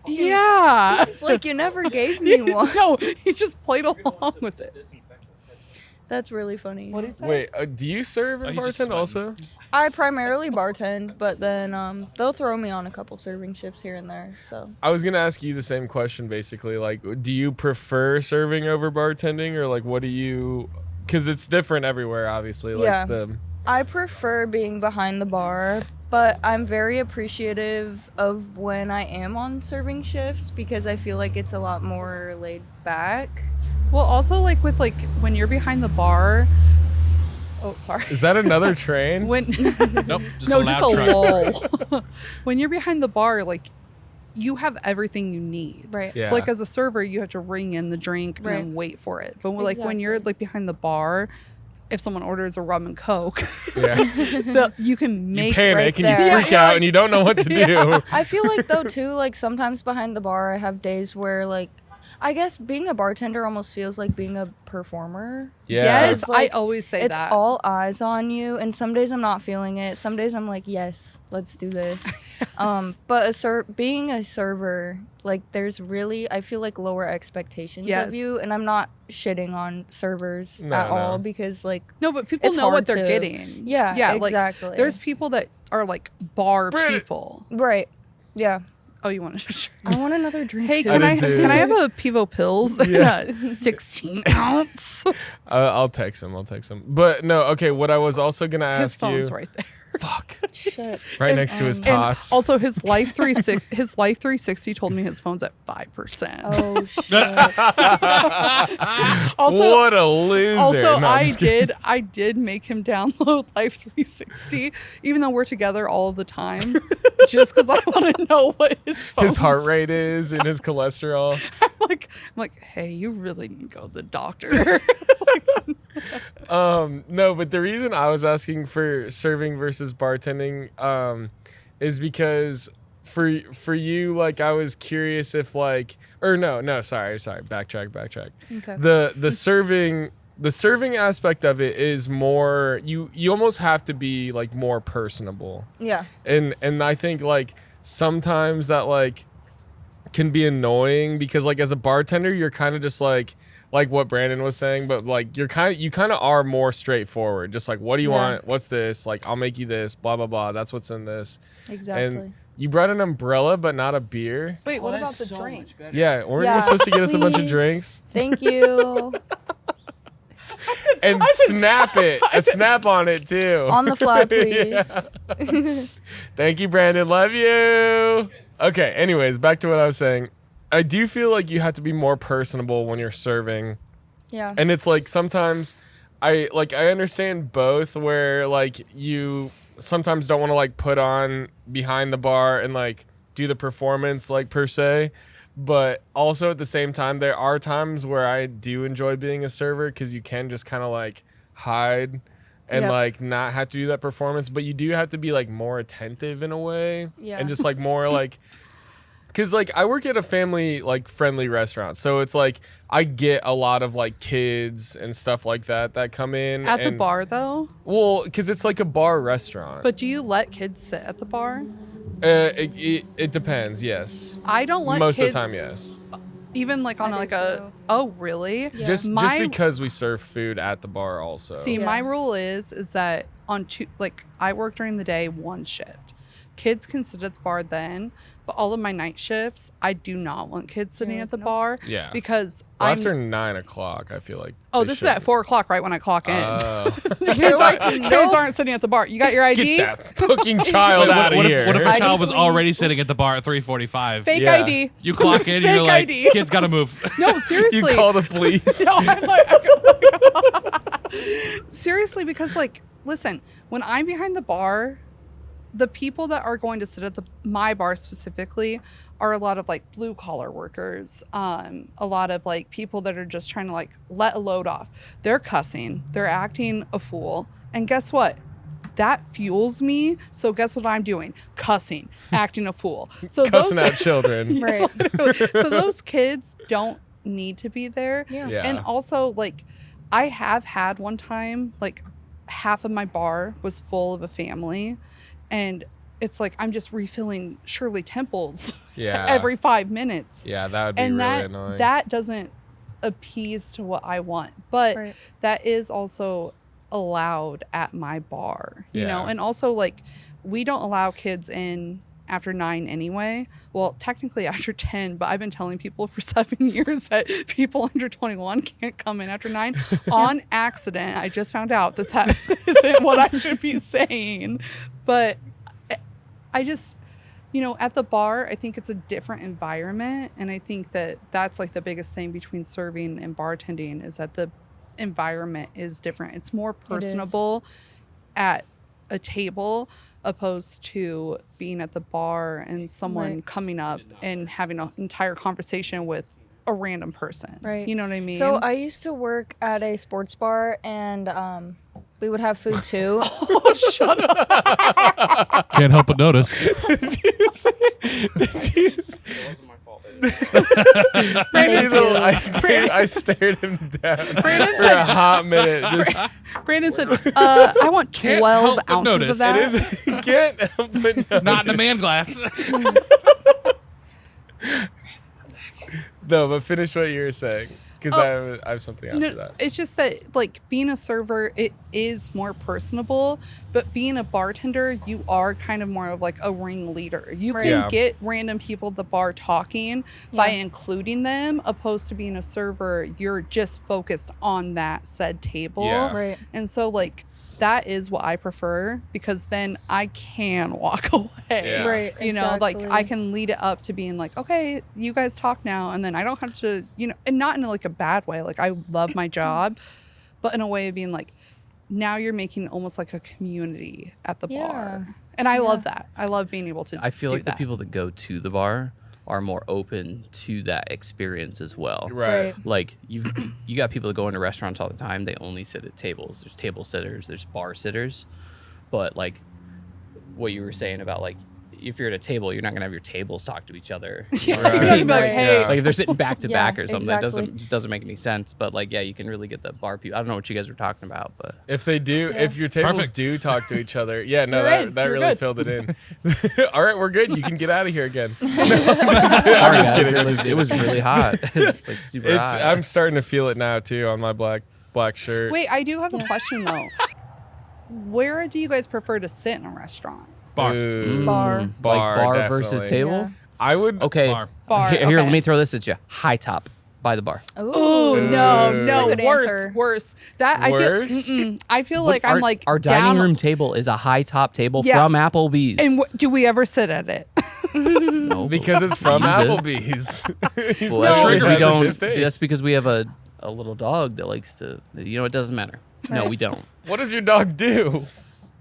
C: yeah.
E: It's like you never gave me one.
C: No, he just played along with it.
E: That's really funny.
C: What is that?
B: Wait, do you serve and
D: he just
B: bartend
D: sweating.
B: also?
E: I primarily bartend, but then they'll throw me on a couple serving shifts here and there. So
B: I was gonna ask you the same question, basically. Like, do you prefer serving over bartending, or like, what do you? Because it's different everywhere, obviously. Like
E: Yeah. I prefer being behind the bar, but I'm very appreciative of when I am on serving shifts because I feel like it's a lot more laid back.
C: Well, also like with like when you're behind the bar. Oh, sorry.
B: Is that another train?
C: When
D: Nope. Just
C: no,
D: a
C: just
D: loud
C: a
D: truck.
C: lull. When you're behind the bar, like you have everything you need.
E: Right.
B: Yeah.
C: So like as a server, you have to ring in the drink and
E: Right.
C: then wait for it. But like when you're
E: Exactly.
C: like behind the bar, if someone orders a rum and coke,
B: Yeah.
C: you can
B: You
C: make
B: panic
E: right
B: and
E: there.
B: you freak out and you don't know what to do.
E: I feel like though too, like sometimes behind the bar I have days where like I guess being a bartender almost feels like being a performer.
B: Yeah.
C: Yes,
E: It's like-
C: I always say
E: It's
C: that.
E: all eyes on you, and some days I'm not feeling it. Some days I'm like, yes, let's do this. But being a server, like there's really, I feel like lower expectations
C: Yes.
E: of you, and I'm not shitting on servers
B: No,
E: at
B: no.
E: all because like
C: No, but people
E: It's
C: know what
E: hard
C: they're
E: to-
C: getting.
E: Yeah,
C: like,
E: exactly.
C: there's people that are like bar
B: Brandon.
C: people.
E: right, yeah.
C: Oh, you want to?
E: I want another drink.
C: Hey,
E: too.
C: can I
B: did too.
C: can I have a Pivo Pills?
B: Yeah.
C: In a 16 ounce.
B: I'll text him. But no, okay. What I was also gonna
C: His
B: ask you,
C: phone's right there.
B: fuck,
E: Shit.
B: right next to his
C: And
B: tots.
C: also, his Life 360 told me his phone's at 5%.
E: Oh shit.
C: Also,
B: what a loser.
C: also,
B: No, I'm
C: I
B: just kidding.
C: did make him download Life 360, even though we're together all the time, just because I want to know what his
B: His heart
C: phone's-
B: rate is and his cholesterol.
C: I'm like, hey, you really need to go to the doctor.
B: No, but the reason I was asking for serving versus bartending is because for you, like I was curious if like, or no, sorry, backtrack.
E: Okay.
B: The serving aspect of it is more you almost have to be like more personable.
E: Yeah.
B: And I think like sometimes that like can be annoying because like as a bartender you're kind of just like what Brandon was saying, but like you kind of are more straightforward, just like what do you
E: Yeah.
B: want, what's this, like I'll make you this, blah blah blah, that's what's in this.
E: Exactly.
B: And You brought an umbrella, but not a beer.
C: Wait, what about the drink?
B: Yeah, weren't
E: Yeah,
B: you supposed to get us a bunch of
E: please.
B: drinks?
E: Thank you.
B: And snap it. A snap on it, too.
E: On the fly, please.
B: Thank you, Brandon. Love you. Okay, anyways, back to what I was saying. I do feel like you have to be more personable when you're serving.
E: Yeah.
B: And it's like sometimes I understand both where like you sometimes don't want to like put on behind the bar and like do the performance like per se. But also at the same time, there are times where I do enjoy being a server because you can just kind of like hide and
E: Yep.
B: like not have to do that performance. But you do have to be like more attentive in a way.
E: Yeah.
B: And just like more like, because like I work at a family like friendly restaurant. So it's like I get a lot of like kids and stuff like that come in.
C: At the
B: and-
C: bar, though?
B: Well, because it's like a bar restaurant.
C: But do you let kids sit at the bar?
B: It depends, yes.
C: I don't let
B: Most
C: kids,
B: of the time, yes.
C: even like on
E: I
C: like
E: do
C: a,
E: too.
C: oh, really?
E: Yeah.
B: Just
C: My-
B: because we serve food at the bar also.
C: See,
E: Yeah.
C: my rule is that on two, like I work during the day, one shift. Kids can sit at the bar then, but all of my night shifts, I do not want kids sitting
E: Yeah,
C: at the
E: no.
C: bar.
B: Yeah.
C: Because
B: Well,
C: I'm.
B: after 9 o'clock, I feel like.
C: Oh,
B: they
C: this is at
B: shouldn't.
C: 4 o'clock, right when I clock in.
E: You're like,
C: Kids
E: nope.
C: aren't sitting at the bar. You got your ID?
B: Get that fucking child
D: Wait,
B: out of
D: what
B: here.
D: if a
E: ID,
D: child was
E: please.
D: already sitting at the bar at 3:45?
C: Fake
B: Yeah.
C: ID.
D: You clock in, and
C: Fake
D: you're like,
C: ID.
D: kids gotta move.
C: No,
B: You
C: seriously.
B: call the police.
C: No, I'm like, seriously, because like, listen, when I'm behind the bar, the people that are going to sit at my bar specifically are a lot of like blue collar workers, a lot of like people that are just trying to like let a load off. They're cussing, they're acting a fool, and guess what? That fuels me. So guess what I'm doing? Cussing, acting a fool. So
B: Cussing
C: those,
B: out children.
E: Right.
C: so those kids don't need to be there.
E: Yeah.
B: Yeah.
C: And also, like, I have had one time, like, half of my bar was full of a family, and it's like I'm just refilling Shirley Temples
B: Yeah.
C: every 5 minutes.
B: Yeah, that would be
C: And
B: really annoying.
C: that doesn't appease to what I want. But
E: Right.
C: that is also allowed at my bar, you know?
B: Yeah.
C: And also, like, we don't allow kids in after 9 anyway. Well, technically after 10, but I've been telling people for 7 years that people under 21 can't come in after 9 on accident. I just found out that isn't what I should be saying. But I just, you know, at the bar, I think it's a different environment. And I think that that's like the biggest thing between serving and bartending is that the environment is different. It's more personable at a table opposed to being at the bar and someone
E: Right.
C: coming up and having an entire conversation with a random person.
E: Right.
C: You know what I mean?
E: So I used to work at a sports bar, and we would have food too.
C: Oh, shut up.
D: Can't help but notice.
E: Thank you.
B: I stared him down
C: Brandon
B: for a
C: said,
B: hot minute. Just,
C: Brandon said, I want
D: Can't
C: 12
D: help but
C: ounces
D: notice.
C: of that.
B: it is, can't help but notice.
D: Not in a man glass.
B: No, but finish what you were saying. Because I have something after
C: No,
B: that.
C: it's just that, like, being a server, it is more personable, but being a bartender, you are kind of more of like a ringleader. You
E: Right.
C: can
B: Yeah.
C: get random people at the bar talking by
E: Yeah.
C: including them, opposed to being a server, you're just focused on that said table.
B: Yeah.
E: Right.
C: And so, like, that is what I prefer because then I can walk away.
B: Yeah.
E: Right.
C: You know, like
E: exactly.
C: I can lead it up to being like, okay, you guys talk now, and then I don't have to, you know, and not in like a bad way. Like I love my job, but in a way of being like, now you're making almost like a community at the
E: Yeah.
C: bar, and I love that. I love being able to.
A: I feel
C: do
A: like the
C: that.
A: people that go to the bar are more open to that experience as well.
B: Right.
E: Right.
A: Like you got people that go into restaurants all the time. They only sit at tables. There's table sitters. There's bar sitters. But like what you were saying about like if you're at a table, you're not gonna have your tables talk to each other. You know what I
C: You're
B: Right.
C: gonna
A: mean?
C: be like,
E: Right.
C: hey,
B: Yeah.
A: Like if they're sitting back to
E: Yeah,
A: back or something,
E: exactly.
A: it just doesn't make any sense. But like yeah, you can really get the bar people. I don't know what you guys were talking about, but
B: If they do,
E: Yeah.
B: if your tables
D: Perfect.
B: do talk to each other, yeah, no,
C: You're in.
B: that
C: You're
B: really
C: good.
B: filled it in. All right, we're good. You can get out of here again.
A: sorry
B: just
A: guys,
B: kidding.
A: it was really hot. It's like super
B: It's
A: hot.
B: I'm starting to feel it now too on my black shirt.
C: wait, I do have a
E: Yeah.
C: question though. Where do you guys prefer to sit in a restaurant?
D: Bar.
E: Bar.
A: Like
B: Bar,
A: bar versus
B: definitely.
A: table.
E: Yeah.
B: I would.
A: Okay.
C: Bar,
A: Here,
C: okay.
A: let me throw this at you. High top by the bar.
C: Oh
E: Ooh.
C: no,
B: Ooh.
C: no,
E: That's a good
C: worse,
E: answer.
C: worse. That
B: Worse?
C: I feel like I'm like
A: our dining
C: down,
A: room table is a high top table
C: Yeah.
A: from Applebee's.
C: And do we ever sit at it?
A: No,
B: Because it's from
A: Use it.
B: Applebee's. He's
A: Well,
C: No.
A: that's because
B: triggering
A: we
B: the
A: don't.
B: distaste.
A: That's because we have a little dog that likes to. It doesn't matter. No, we don't.
B: What does your dog do?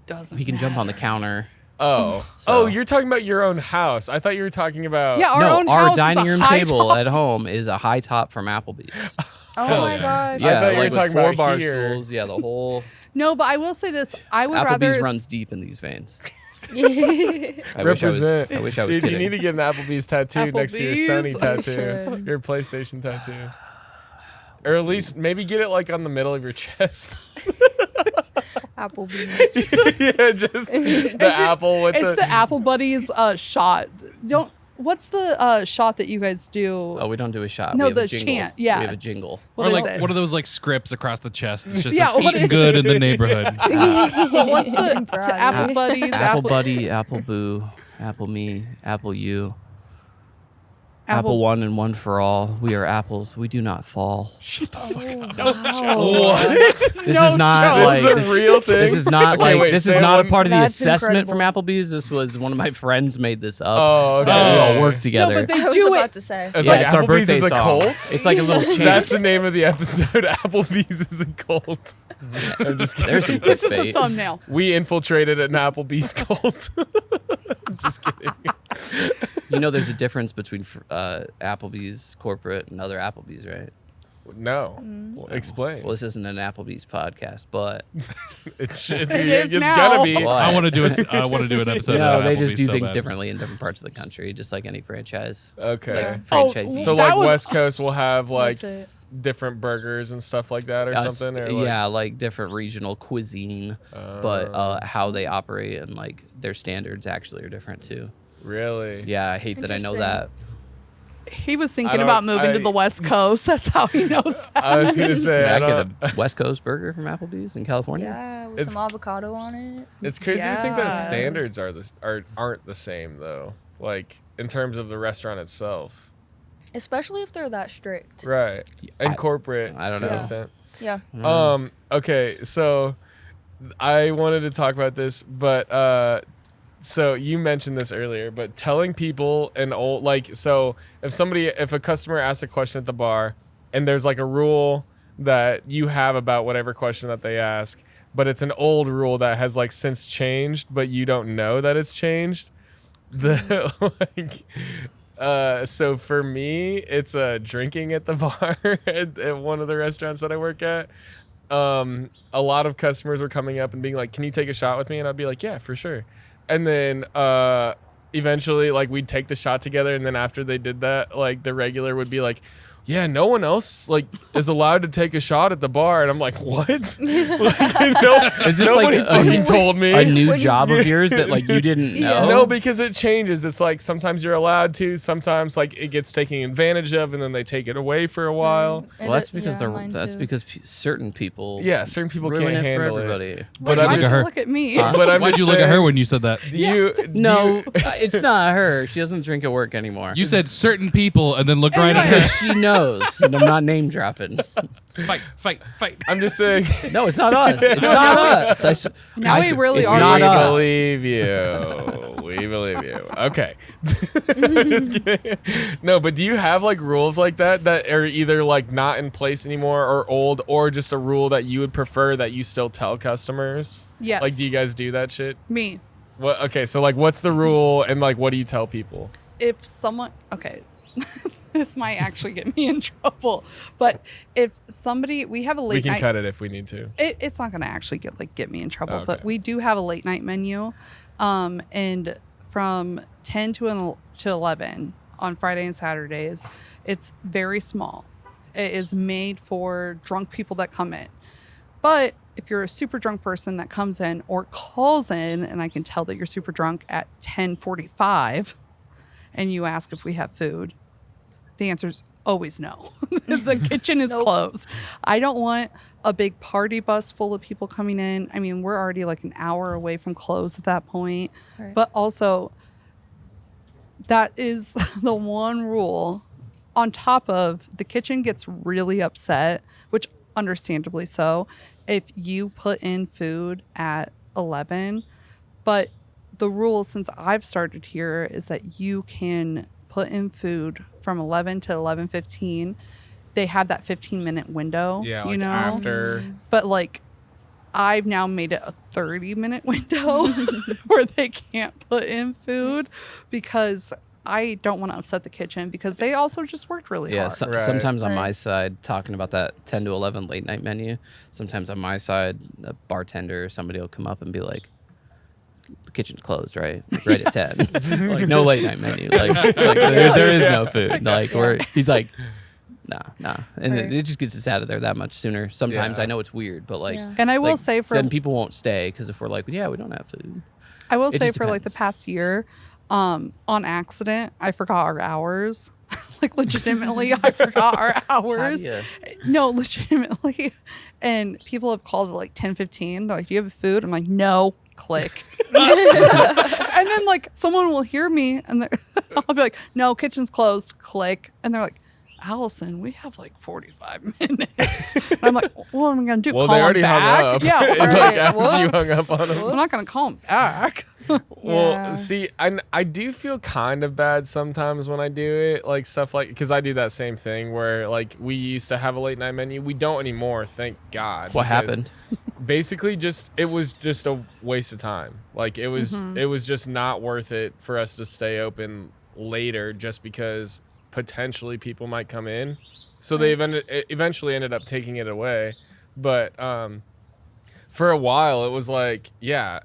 C: Doesn't.
A: He can jump on the counter.
B: Oh.
A: So-
B: Oh, you're talking about your own house. I thought you were talking about.
C: Yeah, our
A: No,
C: own
A: our
C: house is
A: dining
C: a
A: room
C: high
A: table
C: top.
A: at home is a high top from Applebee's.
E: Oh my
D: yeah.
E: gosh.
B: I thought you were
A: like with
B: talking
A: 4
B: about
A: bar
B: here.
A: stools. Yeah, the whole
C: No, but I will say this: I would
A: Applebee's
C: rather
A: runs deep in these veins.
E: Yeah.
A: I wish
B: Represent.
A: I wish I was
B: Dude,
A: kidding.
B: you need to get an Applebee's tattoo next to your
C: Applebee's?
B: Sony
C: I
B: tattoo,
E: should.
B: your PlayStation tattoo, or at least maybe get it like on the middle of your chest.
E: Applebee's.
B: Yeah, just the apple with
C: It's the Apple Buddies shot. What's the shot that you guys do?
A: Oh, we don't do a shot.
C: No,
A: we have
C: the
A: a jingle.
C: chant, yeah.
A: We have a jingle.
C: What
D: Or
C: is
D: like
C: it?
D: one of those like scripts across the chest. It's just
C: Yeah, what
D: eating
C: is
D: good in the neighborhood.
C: What's the
E: Proud
C: to
E: of
C: Apple
E: it.
C: Buddies?
A: Apple Buddy, Apple Boo, Apple Me, Apple You, Apple One and One for All. We are apples. We do not fall.
E: Wow.
A: This is not
B: This
A: like
B: is a real thing.
A: This is not
B: Okay,
A: like
B: wait,
A: this
B: say
A: is
B: it
A: not a
B: one-
A: part of the
E: That's
A: assessment
E: incredible.
A: from Applebee's. This was one of my friends made this up.
B: Oh, okay.
A: We all work together.
C: No, but they
E: I was
C: do
E: about
C: it.
E: to say.
B: It's
A: yeah,
B: like
A: it's our
B: Applebee's
A: birthday
B: is a
A: song.
B: cult.
A: It's like a little chant.
B: That's the name of the episode. Applebee's is a cult. I'm just kidding.
A: There's some
C: This is the
A: clickbait.
C: thumbnail.
B: We infiltrated an Applebee's cult. I'm just kidding.
A: You know, there's a difference between Applebee's corporate and other Applebee's, right?
B: No. Well, explain.
A: Well, this isn't an Applebee's podcast, but
B: It's
C: is now.
B: gonna be.
A: What?
D: I want to do I want to do an episode.
A: no,
D: about
A: they just
D: Applebee's
A: do
D: so
A: things
D: bad.
A: differently in different parts of the country, just like any franchise.
B: Okay.
A: It's like
C: Oh,
A: franchisee.
B: So
C: That
B: like
C: was-
B: West Coast will have like
E: That's it.
B: different burgers and stuff like that or something. Or like,
A: yeah, like different regional cuisine, but how they operate and like their standards actually are different too.
B: Really?
A: Yeah, I hate that I know that.
C: He was
B: I
C: thinking
B: don't-
C: about moving to
B: I-
C: the West Coast. That's how he knows that.
B: I was gonna say
A: Can
B: I
A: I
B: don't.
A: get a West Coast burger from Applebee's in California?
E: Yeah, with
B: It's-
E: some avocado on it.
B: It's crazy to think that
C: Yeah.
B: standards aren't the same though. Like in terms of the restaurant itself.
E: Especially if they're that strict.
B: Right. And corporate.
A: I don't
B: to an
A: know.
B: extent.
E: Yeah.
B: Okay, so I wanted to talk about this, but so you mentioned this earlier, but telling people so if a customer asks a question at the bar and there's like a rule that you have about whatever question that they ask, but it's an old rule that has like since changed, but you don't know that it's changed. So for me, it's drinking at the bar at one of the restaurants that I work at. A lot of customers were coming up and being like, "Can you take a shot with me?" And I'd be like, "Yeah, for sure." And then eventually, like we'd take the shot together, and then after they did that, like the regular would be like, "Yeah, no one else like is allowed to take a shot at the bar." And I'm like, "What?" Is
A: Is this like
B: nobody fucking told me?
A: a new
E: When you-
A: job of yours that like you didn't
E: Yeah.
A: know?
B: No, because it changes. It's like sometimes you're allowed to, sometimes like it gets taken advantage of, and then they take it away for a while.
A: Well, that's because
E: mine too.
A: certain people
B: Yeah, certain people
A: ruin
B: can't
A: it for
B: handle it.
A: everybody.
B: But
C: Why'd
B: I'm
C: you
B: just,
D: her.
C: look at me?
B: but I'm
D: Why'd
B: just
D: you look at
B: saying,
D: her when you said that?
B: do you?
A: No, it's not her. She doesn't drink at work anymore.
D: You said certain people and then looked right at
A: because
D: her.
A: she knows, and I'm not name dropping.
D: Fight.
B: I'm just saying.
A: No, it's not us. It's not us.
C: Now we really
A: it's
C: are
A: not
B: we
C: worried.
A: us.
B: believe you. We believe you. Okay. Just kidding. No, but do you have like rules like that are either like not in place anymore or old, or just a rule that you would prefer that you still tell customers?
C: Yes.
B: Like, do you guys do that shit?
C: Me.
B: What? Okay, so like, what's the rule, and like, what do you tell people?
C: If someone, okay, this might actually get me in trouble, but if somebody, we have a
B: We
C: late
B: can
C: night.
B: cut it if we need to.
C: It's not going to actually get me in trouble,
B: Okay.
C: but we do have a late night menu, and from 10 to 11 on Friday and Saturdays, it's very small. It is made for drunk people that come in, but if you're a super drunk person that comes in or calls in, and I can tell that you're super drunk at 10:45, and you ask if we have food, the answer is always no. The kitchen is closed. I don't want a big party bus full of people coming in. I mean, we're already like an hour away from close at that point.
E: Right.
C: But also, that is the one rule. On top of the kitchen gets really upset, which understandably so, if you put in food at 11. But the rule since I've started here is that you can put in food from 11 to 11:15. They have that 15-minute window,
B: Yeah,
C: you
B: like
C: know,
B: after.
C: but like I've now made it a 30-minute window where they can't put in food because I don't want to upset the kitchen because they also just worked really
A: Yeah,
C: hard.
B: Right.
A: sometimes on my
E: Right.
A: side, talking about that 10 to 11 late night menu, sometimes on my side, a bartender or somebody will come up and be like, the kitchen's closed, right? Right at 10. Like, no late night menu. Like there is no food. Like, he's like, nah. And
E: Right.
A: it just gets us out of there that much sooner. Sometimes
B: Yeah.
A: I know it's weird, but like,
E: Yeah.
C: And I will
A: like,
C: say for
A: then people won't stay because if we're like, yeah, we don't have food.
C: I will
A: It
C: say
A: just
C: for like the
A: depends.
C: past year, on accident, I forgot our hours. Like legitimately, I forgot our hours.
A: ya?
C: No, legitimately. And people have called at like 10:15. They're like, "Do you have food?" I'm like, "No." Click. And then like someone will hear me, and I'll be like, "No, kitchen's closed." Click. And they're like, "Allison, we have like 45 minutes." And I'm like, "What am I gonna do?
B: Well,
C: call
B: they
C: him
B: already hung
C: back?"
B: up.
C: Yeah.
B: Like,
E: Right.
B: as you hung
E: Whoops.
B: up on him.
C: I'm not gonna call him back.
B: Well,
E: Yeah.
B: see, I do feel kind of bad sometimes when I do it, like stuff like, because I do that same thing where like we used to have a late night menu. We don't anymore, thank God.
A: What
B: because
A: happened?
B: Basically, it was just a waste of time. Like it was just not worth it for us to stay open later just because potentially people might come in. So they eventually ended up taking it away. But for a while, it was like, yeah,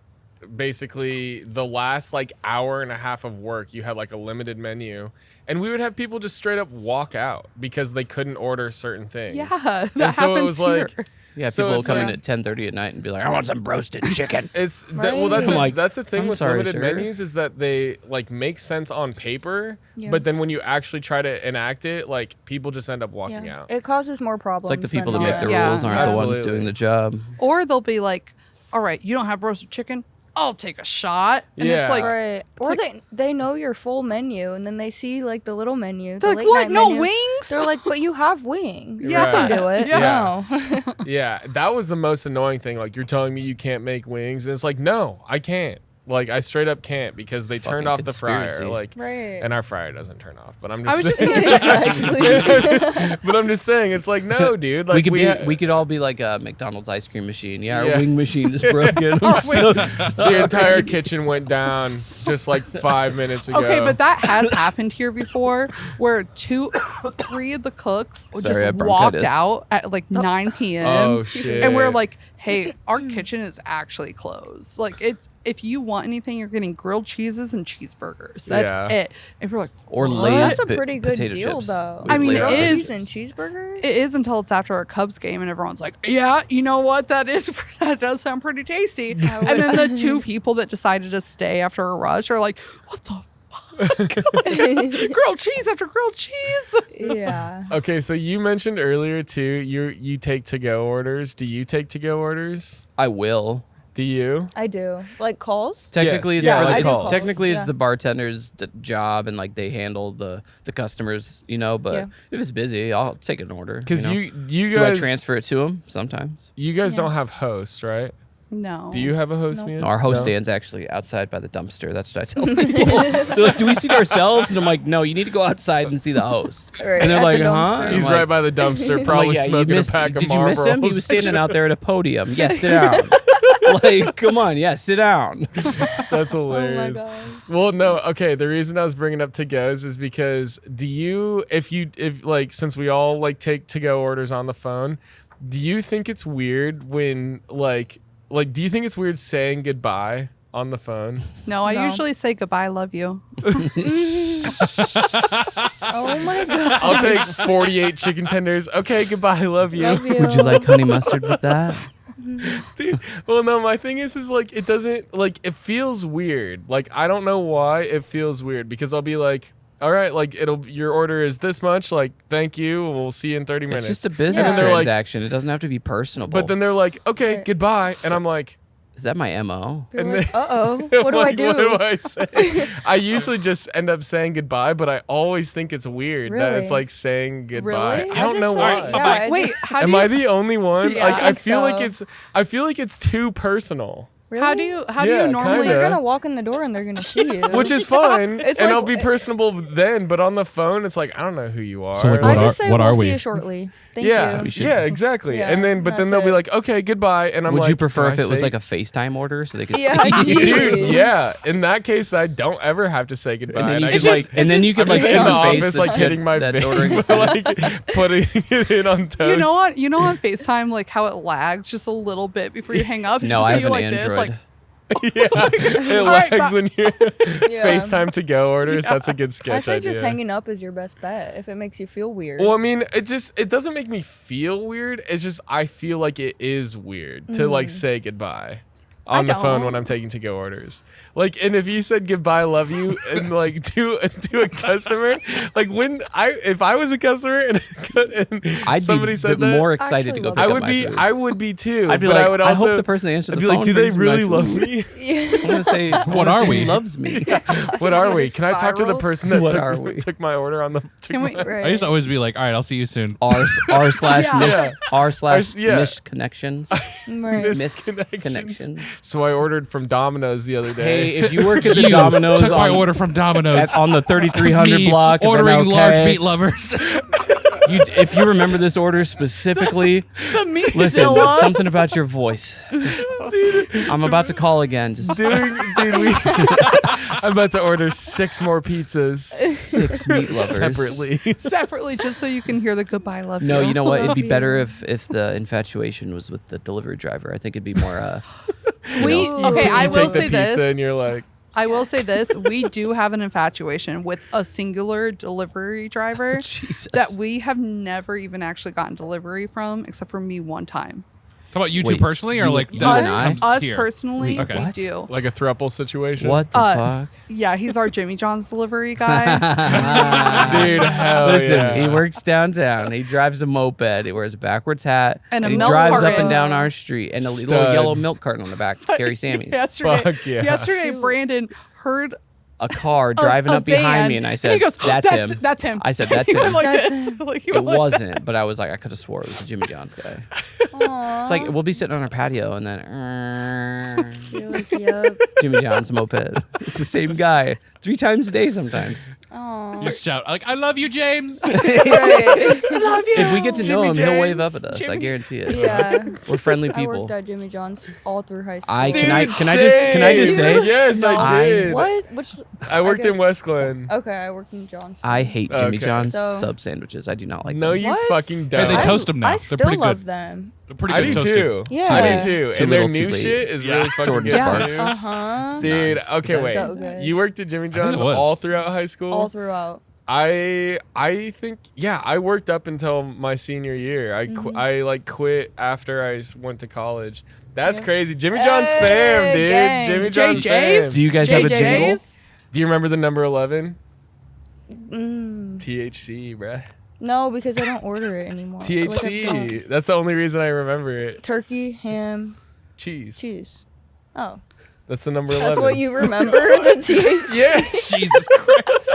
B: basically the last like hour and a half of work, you had like a limited menu. And we would have people just straight up walk out because they couldn't order certain things.
C: Yeah, that
B: And so
C: happens
B: it was
C: here.
B: like,
A: Yeah,
B: So
A: people will
B: it's
A: come in
B: like-
A: at 10:30 at night and be like, I want some roasted chicken.
B: It's
E: Right.
B: well, that's
A: I'm like,
B: that's the thing
A: I'm
B: with
A: sorry,
B: limited
A: sir.
B: menus is that they like make sense on paper,
E: Yeah.
B: but then when you actually try to enact it, like people just end up walking
E: Yeah.
B: out.
E: It causes more problems.
A: It's like the people that
E: than
A: make the
E: not.
C: Yeah.
A: rules aren't the ones
B: Absolutely.
A: doing the job.
C: Or they'll be like, "All right, you don't have roasted chicken? I'll take a shot." And
B: Yeah.
C: it's like,
E: Right. Or
C: like-
E: they know your full menu and then they see like the little menu. The
C: they're like,
E: late
C: "What?
E: night
C: No
E: menu.
C: wings?"
E: They're like, but you have wings.
C: Yeah.
E: You can do it.
B: Yeah.
E: No.
B: Yeah, that was the most annoying thing. Like you're telling me you can't make wings, and it's like, no, I can't. Like I straight up can't because they turned
A: Fucking
B: off the fryer.
A: conspiracy.
B: Like,
E: Right.
B: and our fryer doesn't turn off. But I'm
C: I
B: just
C: was just
B: saying.
C: gonna say,
B: But I'm just saying, it's like, no, dude. Like
A: we could all be like a McDonald's ice cream machine. Yeah, our
B: Yeah.
A: wing machine is broken. I'm so sorry.
B: the entire kitchen went down just like 5 minutes ago.
C: okay, but that has happened here before, where 3 of the cooks
A: Sorry, I
C: just
A: have
C: walked
A: bronchitis.
C: out at like 9 p.m.
B: Oh, shit.
C: And we're like, "Hey, our kitchen is actually closed. Like, it's if you want anything, you're getting grilled cheeses and cheeseburgers. That's
B: Yeah.
C: it." And we're like,
A: Or
C: "What?"
A: Lay's
E: That's a
A: bi-
E: pretty good
A: potato
E: deal,
A: chips.
E: though.
C: I mean,
A: Lay's
C: it
A: potato
C: is.
E: Cheese and cheeseburgers.
C: It is until it's after a Cubs game and everyone's like, "Yeah, you know what? That does sound pretty tasty." And then the 2 people that decided to stay after a rush are like, "What the fuck? Grilled cheese after grilled cheese."
E: Yeah.
B: Okay, so you mentioned earlier too, you take to-go orders. Do you take to-go orders?
A: I will.
B: Do you?
E: I do. Like calls?
A: Technically,
B: Yes.
A: it's
B: Yeah,
A: for
B: I
A: the
B: do
A: call.
E: calls,
A: Technically, it's
E: yeah.
A: the bartender's job, and like they handle the customers, you know. But
E: Yeah.
A: if it's busy, I'll take an order.
B: Because
A: you, know?
B: you
A: do I
B: guys
A: transfer it to them sometimes?
B: You guys
E: Yeah.
B: don't have hosts, right?
C: No.
B: Do you have a host,
E: No.
B: Mia?
A: No, our host
B: No?
A: stands actually outside by the dumpster. That's what I tell people. They're like, "Do we see ourselves?" And I'm like, "No, you need to go outside and see the host."
E: Right,
A: And they're
E: at
A: like,
E: the
A: "Huh?"
E: dumpster.
A: I'm
B: He's
A: like-
B: right by the dumpster,
A: I'm
B: probably
A: like, "Yeah,
B: smoking
A: you missed,
B: a pack of
A: Did you miss him? He was
B: Marlboros.
A: standing out there at a podium. Yeah, sit down. Like, come on, yeah, sit down.
B: That's
E: Oh my
B: hilarious.
E: god.
B: Well, no, okay. The reason I was bringing up to-goes is because if like, since we all like take to-go orders on the phone, do you think it's weird when like, do you think it's weird saying goodbye on the phone?
C: No, I
E: No.
C: usually say goodbye, love you.
E: Oh my god.
B: I'll take 48 chicken tenders. Okay, goodbye, love you.
E: Love you.
A: Would you like honey mustard with that?
B: Dude, well, no, my thing is like it doesn't like it feels weird. Like I don't know why it feels weird because I'll be like, all right, like your order is this much. Like, thank you. We'll see you in 30 minutes.
A: It's just a business
B: And then they're like-
A: transaction. It doesn't have to be personable.
B: But then they're like, okay,
E: Right.
B: goodbye. And I'm like,
A: is that my MO?
E: You're
B: And
E: like,
B: then-
E: uh-oh, what do
B: like,
E: I do?
B: What do I say? I usually just end up saying goodbye, but I always think it's weird that it's
E: Really?
B: like saying goodbye.
C: Really?
B: I don't know why.
E: Yeah,
C: Wait, how do
B: Am
C: you,
B: I the only one?
C: Yeah.
B: Like
C: I
B: I feel like
E: think so.
B: I feel like it's too personal.
E: Really?
C: how do
B: Yeah,
C: you normally?
B: kinda.
E: You're gonna walk in the door and they're gonna see you.
B: Which is fine,
E: It's
B: and
E: like-
B: I'll be personable then. But on the phone, it's like I don't know who you are.
D: So, like,
E: I
D: what
E: just
D: are-
E: say
D: what
E: we'll
D: are
E: see
D: we?
E: you shortly. Thank
B: yeah,
E: you.
A: should-
B: yeah, exactly.
E: Yeah,
B: and then
E: that's
B: they'll be
E: it.
B: like, okay, goodbye, and I'm
A: Would
B: like,
A: you prefer
B: do
A: if
B: I
A: it was
B: say-
A: like a FaceTime order so they could
E: Yeah,
A: see?
B: Dude,
E: geez.
B: yeah. In that case, I don't ever have to say goodbye.
A: And then you
B: I
A: could
B: can,
A: like, and then you could
B: I'm
A: like
B: just
A: see
B: in the
A: the face
B: office,
A: that's
B: like getting my
A: that's
B: vape,
A: ordering.
B: like putting it in on toast.
C: You know on FaceTime like how it lags just a little bit before you hang up. It's
A: No,
C: just
A: I have
C: you
A: an
C: like
A: Android.
C: this, like
B: Yeah, it
C: right,
B: lags
C: bye.
B: when you
E: Yeah.
B: FaceTime to go orders. That's a good sketch
E: I say
B: idea.
E: just hanging up is your best bet if it makes you feel weird.
B: Well, I mean, it doesn't make me feel weird. It's just I feel like it is weird to like say goodbye on the phone when
C: don't.
B: I'm taking to go orders. Like, and if you said goodbye, love you, and like to a customer, like if I was a customer and
A: I'd
B: somebody
A: be
B: said that,
A: more excited
E: Actually
A: to go
E: love
A: pick
B: I
A: up
B: would
A: my
B: be
A: food.
B: I would be too.
A: I'd be
B: but
A: like,
B: I would
A: I
B: also
A: hope the person that answered
B: I'd
A: the
B: be
A: phone
B: like, do they
A: brings me my
B: really love
A: food."
B: me?
A: I want to say,
D: What are we?
A: Who loves me?
B: What are we?
E: Just
B: Can I talk to the
E: spiral.
B: person that
A: What are
B: took,
A: we?
B: took my order on the? Took
C: Can we-
B: my-
E: Right.
D: I used to always be like, all right, I'll see you soon.
A: R slash
C: Yeah.
A: miss
B: Yeah.
A: R slash
B: yeah.
A: misconnections.
E: Right.
B: Misconnections.
A: Connections.
B: So I ordered from Domino's the other day.
A: Hey, if you work at the
D: You
A: Domino's
D: took my
A: on,
D: order from Domino's.
A: on the 3300
D: Me
A: block, of
D: ordering large
A: MLK,
D: meat lovers.
A: if you remember this order specifically,
C: the meat
A: listen,
C: Zilla.
A: something about your voice. Just, I'm about to call again. Just
B: dude, I'm about to order 6 more pizzas
A: 6 meat lovers
B: separately.
C: separately just so you can hear the goodbye love
A: No, you know what? It'd be
E: Love
A: better
E: you.
A: if the infatuation was with the delivery driver. I think it'd be more.
C: We
E: know.
C: okay. I
B: You
C: will
B: take the
C: say
B: pizza
C: this.
B: and you're like,
C: I will say this. We do have an infatuation with a singular delivery driver
A: Jesus.
C: that we have never even actually gotten delivery from, except for me one time.
D: Talk about you two
A: Wait,
D: personally, or
A: you-
D: like
A: you
D: that
A: and I?
D: comes
C: Us
D: here?
C: personally,
A: Wait,
C: we
A: what?
C: do.
B: like a throuple situation.
A: What the fuck?
C: Yeah, he's our Jimmy John's delivery guy.
B: Dude, hell
A: Listen,
B: yeah.
A: he works downtown. He drives a moped. He wears a backwards hat.
C: And a
A: he
C: milk
A: drives up
C: carton.
A: and down our street. And a little
B: Stud.
A: yellow milk carton on the back to carry Sammy's.
B: Fuck yeah.
C: Yesterday, Brandon heard
A: A car driving
C: a
A: up behind
C: van,
A: me, and I said,
C: he goes,
A: that's him.
C: That's him.
A: I said, that's
C: He went
A: him.
C: like
E: That's
C: this.
E: him.
C: Like, he
A: It
C: went like that.
A: wasn't, but I was like, I could have swore it was a Jimmy John's guy. It's like, we'll be sitting on our patio, and then
E: You're like, yep.
A: Jimmy John's moped. It's the same guy 3 times a day sometimes.
E: Aw.
D: Just shout like, "I love you, James."
E: Right.
A: If we get to know
B: Jimmy
A: him, he'll wave
B: James.
A: up at us. I guarantee it.
E: Yeah.
A: We're friendly
E: I
A: people.
E: worked at Jimmy John's all through high school.
A: Can I just
B: Same.
A: say?
B: Yes,
C: No.
B: I did.
E: What? Which?
B: I worked in
E: guess-
B: West Glen.
E: Okay, I worked in Johnson.
A: I hate Jimmy
B: Okay.
A: John's
E: So-
A: sub sandwiches. I do not like
B: No,
A: them.
B: you
E: What?
B: fucking don't.
D: Hey, they
E: I-
D: toast them now.
E: I
D: They're
E: still
D: pretty
E: love
D: good.
E: them.
D: They're pretty
B: I
D: good
B: do
D: toasted.
B: too.
E: Yeah.
B: I do too.
A: Too
B: And their
A: little, too
B: new
A: late.
B: shit is
D: Yeah.
B: really fucking
A: Jordan
B: good
A: Sparks.
B: too.
E: Uh huh.
B: Dude,
A: Nice.
B: okay, wait.
E: So good.
B: You worked at Jimmy John's
D: it was.
B: all throughout high school?
E: All throughout.
B: I think I worked up until my senior year. I like quit after I went to college. That's
E: Yeah.
B: crazy. Jimmy John's
E: Hey,
B: fam, dude.
E: gang.
B: Jimmy John's
C: JJ's?
B: fam.
A: Do you guys have a
C: JJ's?
A: jingle?
B: Do you remember the number 11?
E: Mm.
B: THC, bruh.
E: No, because I don't order it anymore. Like, I
B: THC.
E: don't.
B: That's the only reason I remember it.
E: Turkey, ham,
B: Cheese.
E: cheese. Oh,
B: That's the number 11.
E: that's what you remember? The THC.
B: Yeah,
D: Jesus Christ.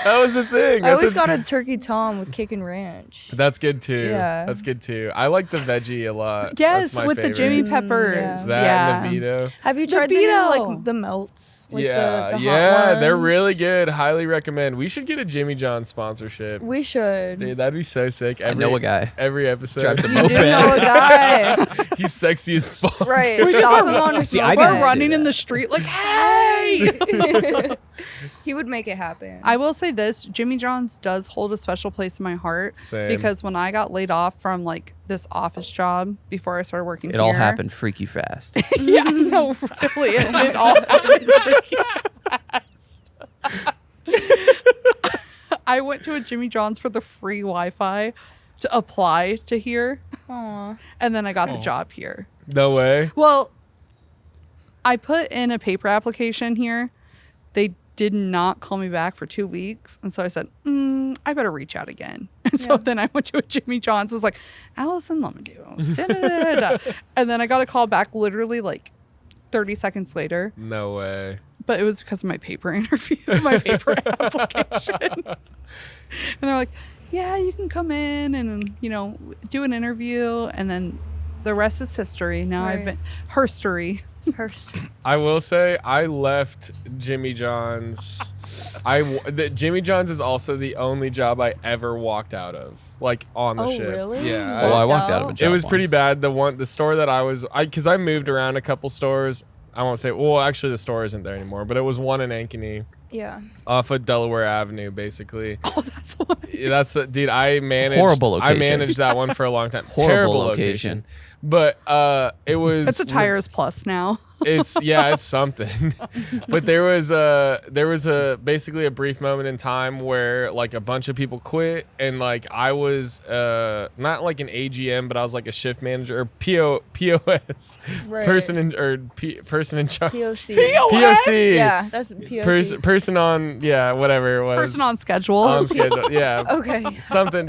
B: that was the thing.
E: I
B: That's
E: always
B: a-
E: got a turkey tom with kick and ranch.
B: That's good too.
E: Yeah.
B: That's good too. I like the veggie a lot.
C: Yes,
B: That's my
C: with the
B: favorite.
C: Jimmy
E: Mm,
C: Peppers.
B: That
C: yeah.
B: and the Vito.
E: Have you
C: The
E: tried the new,
C: Vito.
E: like the melts? Like
B: Yeah,
E: the hot
B: yeah, they're
E: ones?
B: really good. Highly recommend. We should get a Jimmy John sponsorship.
E: We should.
B: Dude, that'd be so sick.
A: I know a guy.
B: Every episode.
A: Drives a
E: You
A: moped.
E: do know a guy,
B: He's sexy as fuck.
E: right?
C: We just
E: Stop
C: are-
E: him on his
A: See, I
C: We're
A: didn't say
C: running in
A: that.
C: the street like, hey!
E: He would make it happen.
C: I will say this, Jimmy John's does hold a special place in my heart
B: Same.
C: because when I got laid off from like this office job before I started working
A: It
C: here.
A: all happened freaky fast.
C: Yeah, no, really. It all happened pretty fast. I went to a Jimmy John's for the free Wi-Fi to apply to here,
E: Aw.
C: and then I got the job here.
B: No way.
C: Well, I put in a paper application here. They did not call me back for 2 weeks. And so I said, I better reach out again. And so then I went to a Jimmy John's. I was like, Allison, let me do. And then I got a call back literally like 30 seconds later.
B: No way.
C: But it was because of my paper interview, my paper application. And they're like, yeah, you can come in and, do an interview. And then the rest is history. Now I've been herstory.
B: I will say I left Jimmy John's. Jimmy John's is also the only job I ever walked out of, like on the shift.
E: Really?
B: Yeah.
A: I walked out of a job.
B: It was pretty
A: once.
B: bad. The store that because I moved around a couple stores. I won't say. Well, actually, the store isn't there anymore, but it was one in Ankeny.
E: Yeah.
B: Off of Delaware Avenue, basically.
C: Oh, that's the one.
B: That's dude. I managed.
A: Horrible location.
B: I managed that one for a long time.
A: Horrible
B: Terrible
A: location.
B: But it was.
C: It's a Tires Plus now.
B: It's something. But there was basically a brief moment in time where like a bunch of people quit, and like I was not like an AGM, but I was like a shift manager or POS person in charge.
E: POC.
B: POC.
E: Yeah, that's POC.
B: Person on whatever it was.
C: Person on schedule.
B: On schedule. Yeah.
E: Okay.
B: Something.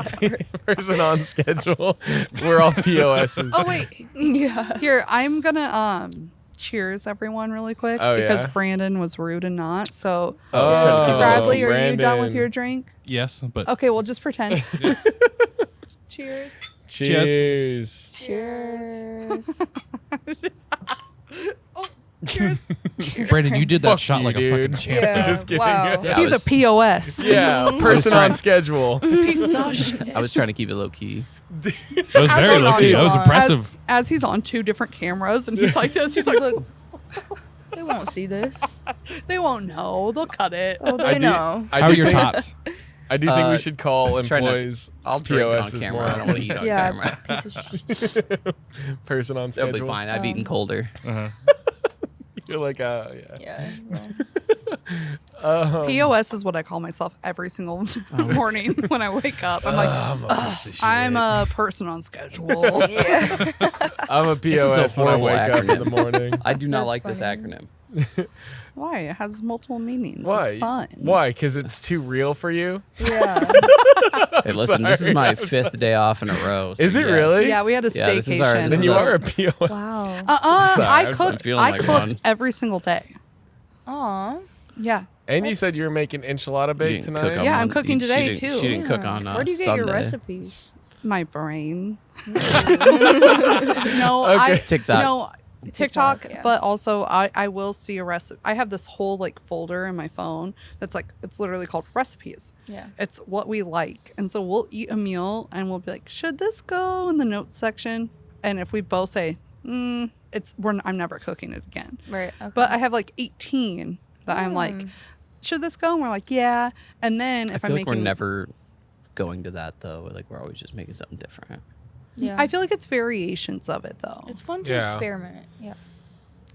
B: Person on schedule. We're all POSs.
C: Oh, wait.
E: Yeah.
C: Here, I'm going to cheers everyone really quick because Brandon was rude and not. So, Bradley, are you done with your drink?
D: Yes, but
C: Okay, well, just pretend. Cheers.
B: Cheers.
E: Cheers.
C: Cheers.
D: Brandon, you did that
B: Fuck
D: shot
B: you,
D: like
B: dude.
D: a fucking champ.
E: Yeah.
B: Just kidding.
E: Wow.
A: Yeah,
C: He's a POS.
B: Yeah, person on schedule.
C: Piece of shit.
A: I was trying to keep it low key.
D: That was very low key. That was impressive.
C: As he's on 2 different cameras and he's like this, he's
E: He's
C: like,
E: like, they won't see this.
C: they won't know. They'll cut it.
E: Oh, they know.
D: How are your tots?
B: I do think we should call
A: try not to-
B: employees
A: I'll drink
B: POSs
A: on camera.
B: more.
A: I don't want to eat on
E: Yeah,
A: camera.
E: piece of shit.
B: Person on
A: That'll
B: schedule.
A: be fine. I've eaten colder.
B: You're like, yeah.
E: Yeah.
C: POS is what I call myself every single morning when I wake up. I'm like, I'm a person on schedule.
E: Yeah.
B: I'm a
A: is a
B: POS when I
A: horrible
B: wake up in
A: acronym.
B: the morning.
A: I do not
E: That's
A: like this
E: funny.
A: acronym.
C: Why? It has multiple meanings.
B: Why?
C: It's fun.
B: Why? Because it's too real for you?
E: Yeah.
A: Hey, listen, this is
B: Sorry,
A: my
B: I'm
A: 5th day off in a row. So
B: Is it
A: yes.
B: really?
C: Yeah, we had a
A: Yeah, this is our-
C: staycation.
A: this
B: Then
A: is
B: you
A: our-
B: are a POS.
E: Wow.
B: Sorry,
C: I
B: I'm
C: cooked.
A: feeling
C: I
A: like
C: cooked
A: one.
C: every single day.
E: Aw.
C: Yeah.
B: And you said you were making enchilada
A: You
B: bake
A: didn't cook
B: tonight?
A: on
C: Yeah, I'm
A: Monday.
C: cooking
A: She
C: today,
A: didn't-
C: too.
A: She didn't cook
E: Yeah.
A: on
E: Where do you get your
A: Sunday.
E: recipes?
C: My brain. No,
B: Okay.
A: TikTok.
C: No, TikTok,
E: yeah.
C: but also I will see a recipe. I have this whole like folder in my phone that's like it's literally called recipes.
E: Yeah.
C: It's what we like, and so we'll eat a meal and we'll be like, should this go in the notes section? And if we both say, I'm never cooking it again.
E: Right. Okay.
C: But I have like 18 that I'm like, should this go? And we're like, yeah. And then
A: I
C: if
A: feel
C: I'm
A: like we're
C: making,
A: never going to that though. Like we're always just making something different.
E: yeah.
C: I feel like it's variations of it though.
E: it's fun to
B: Yeah.
E: experiment. Yeah.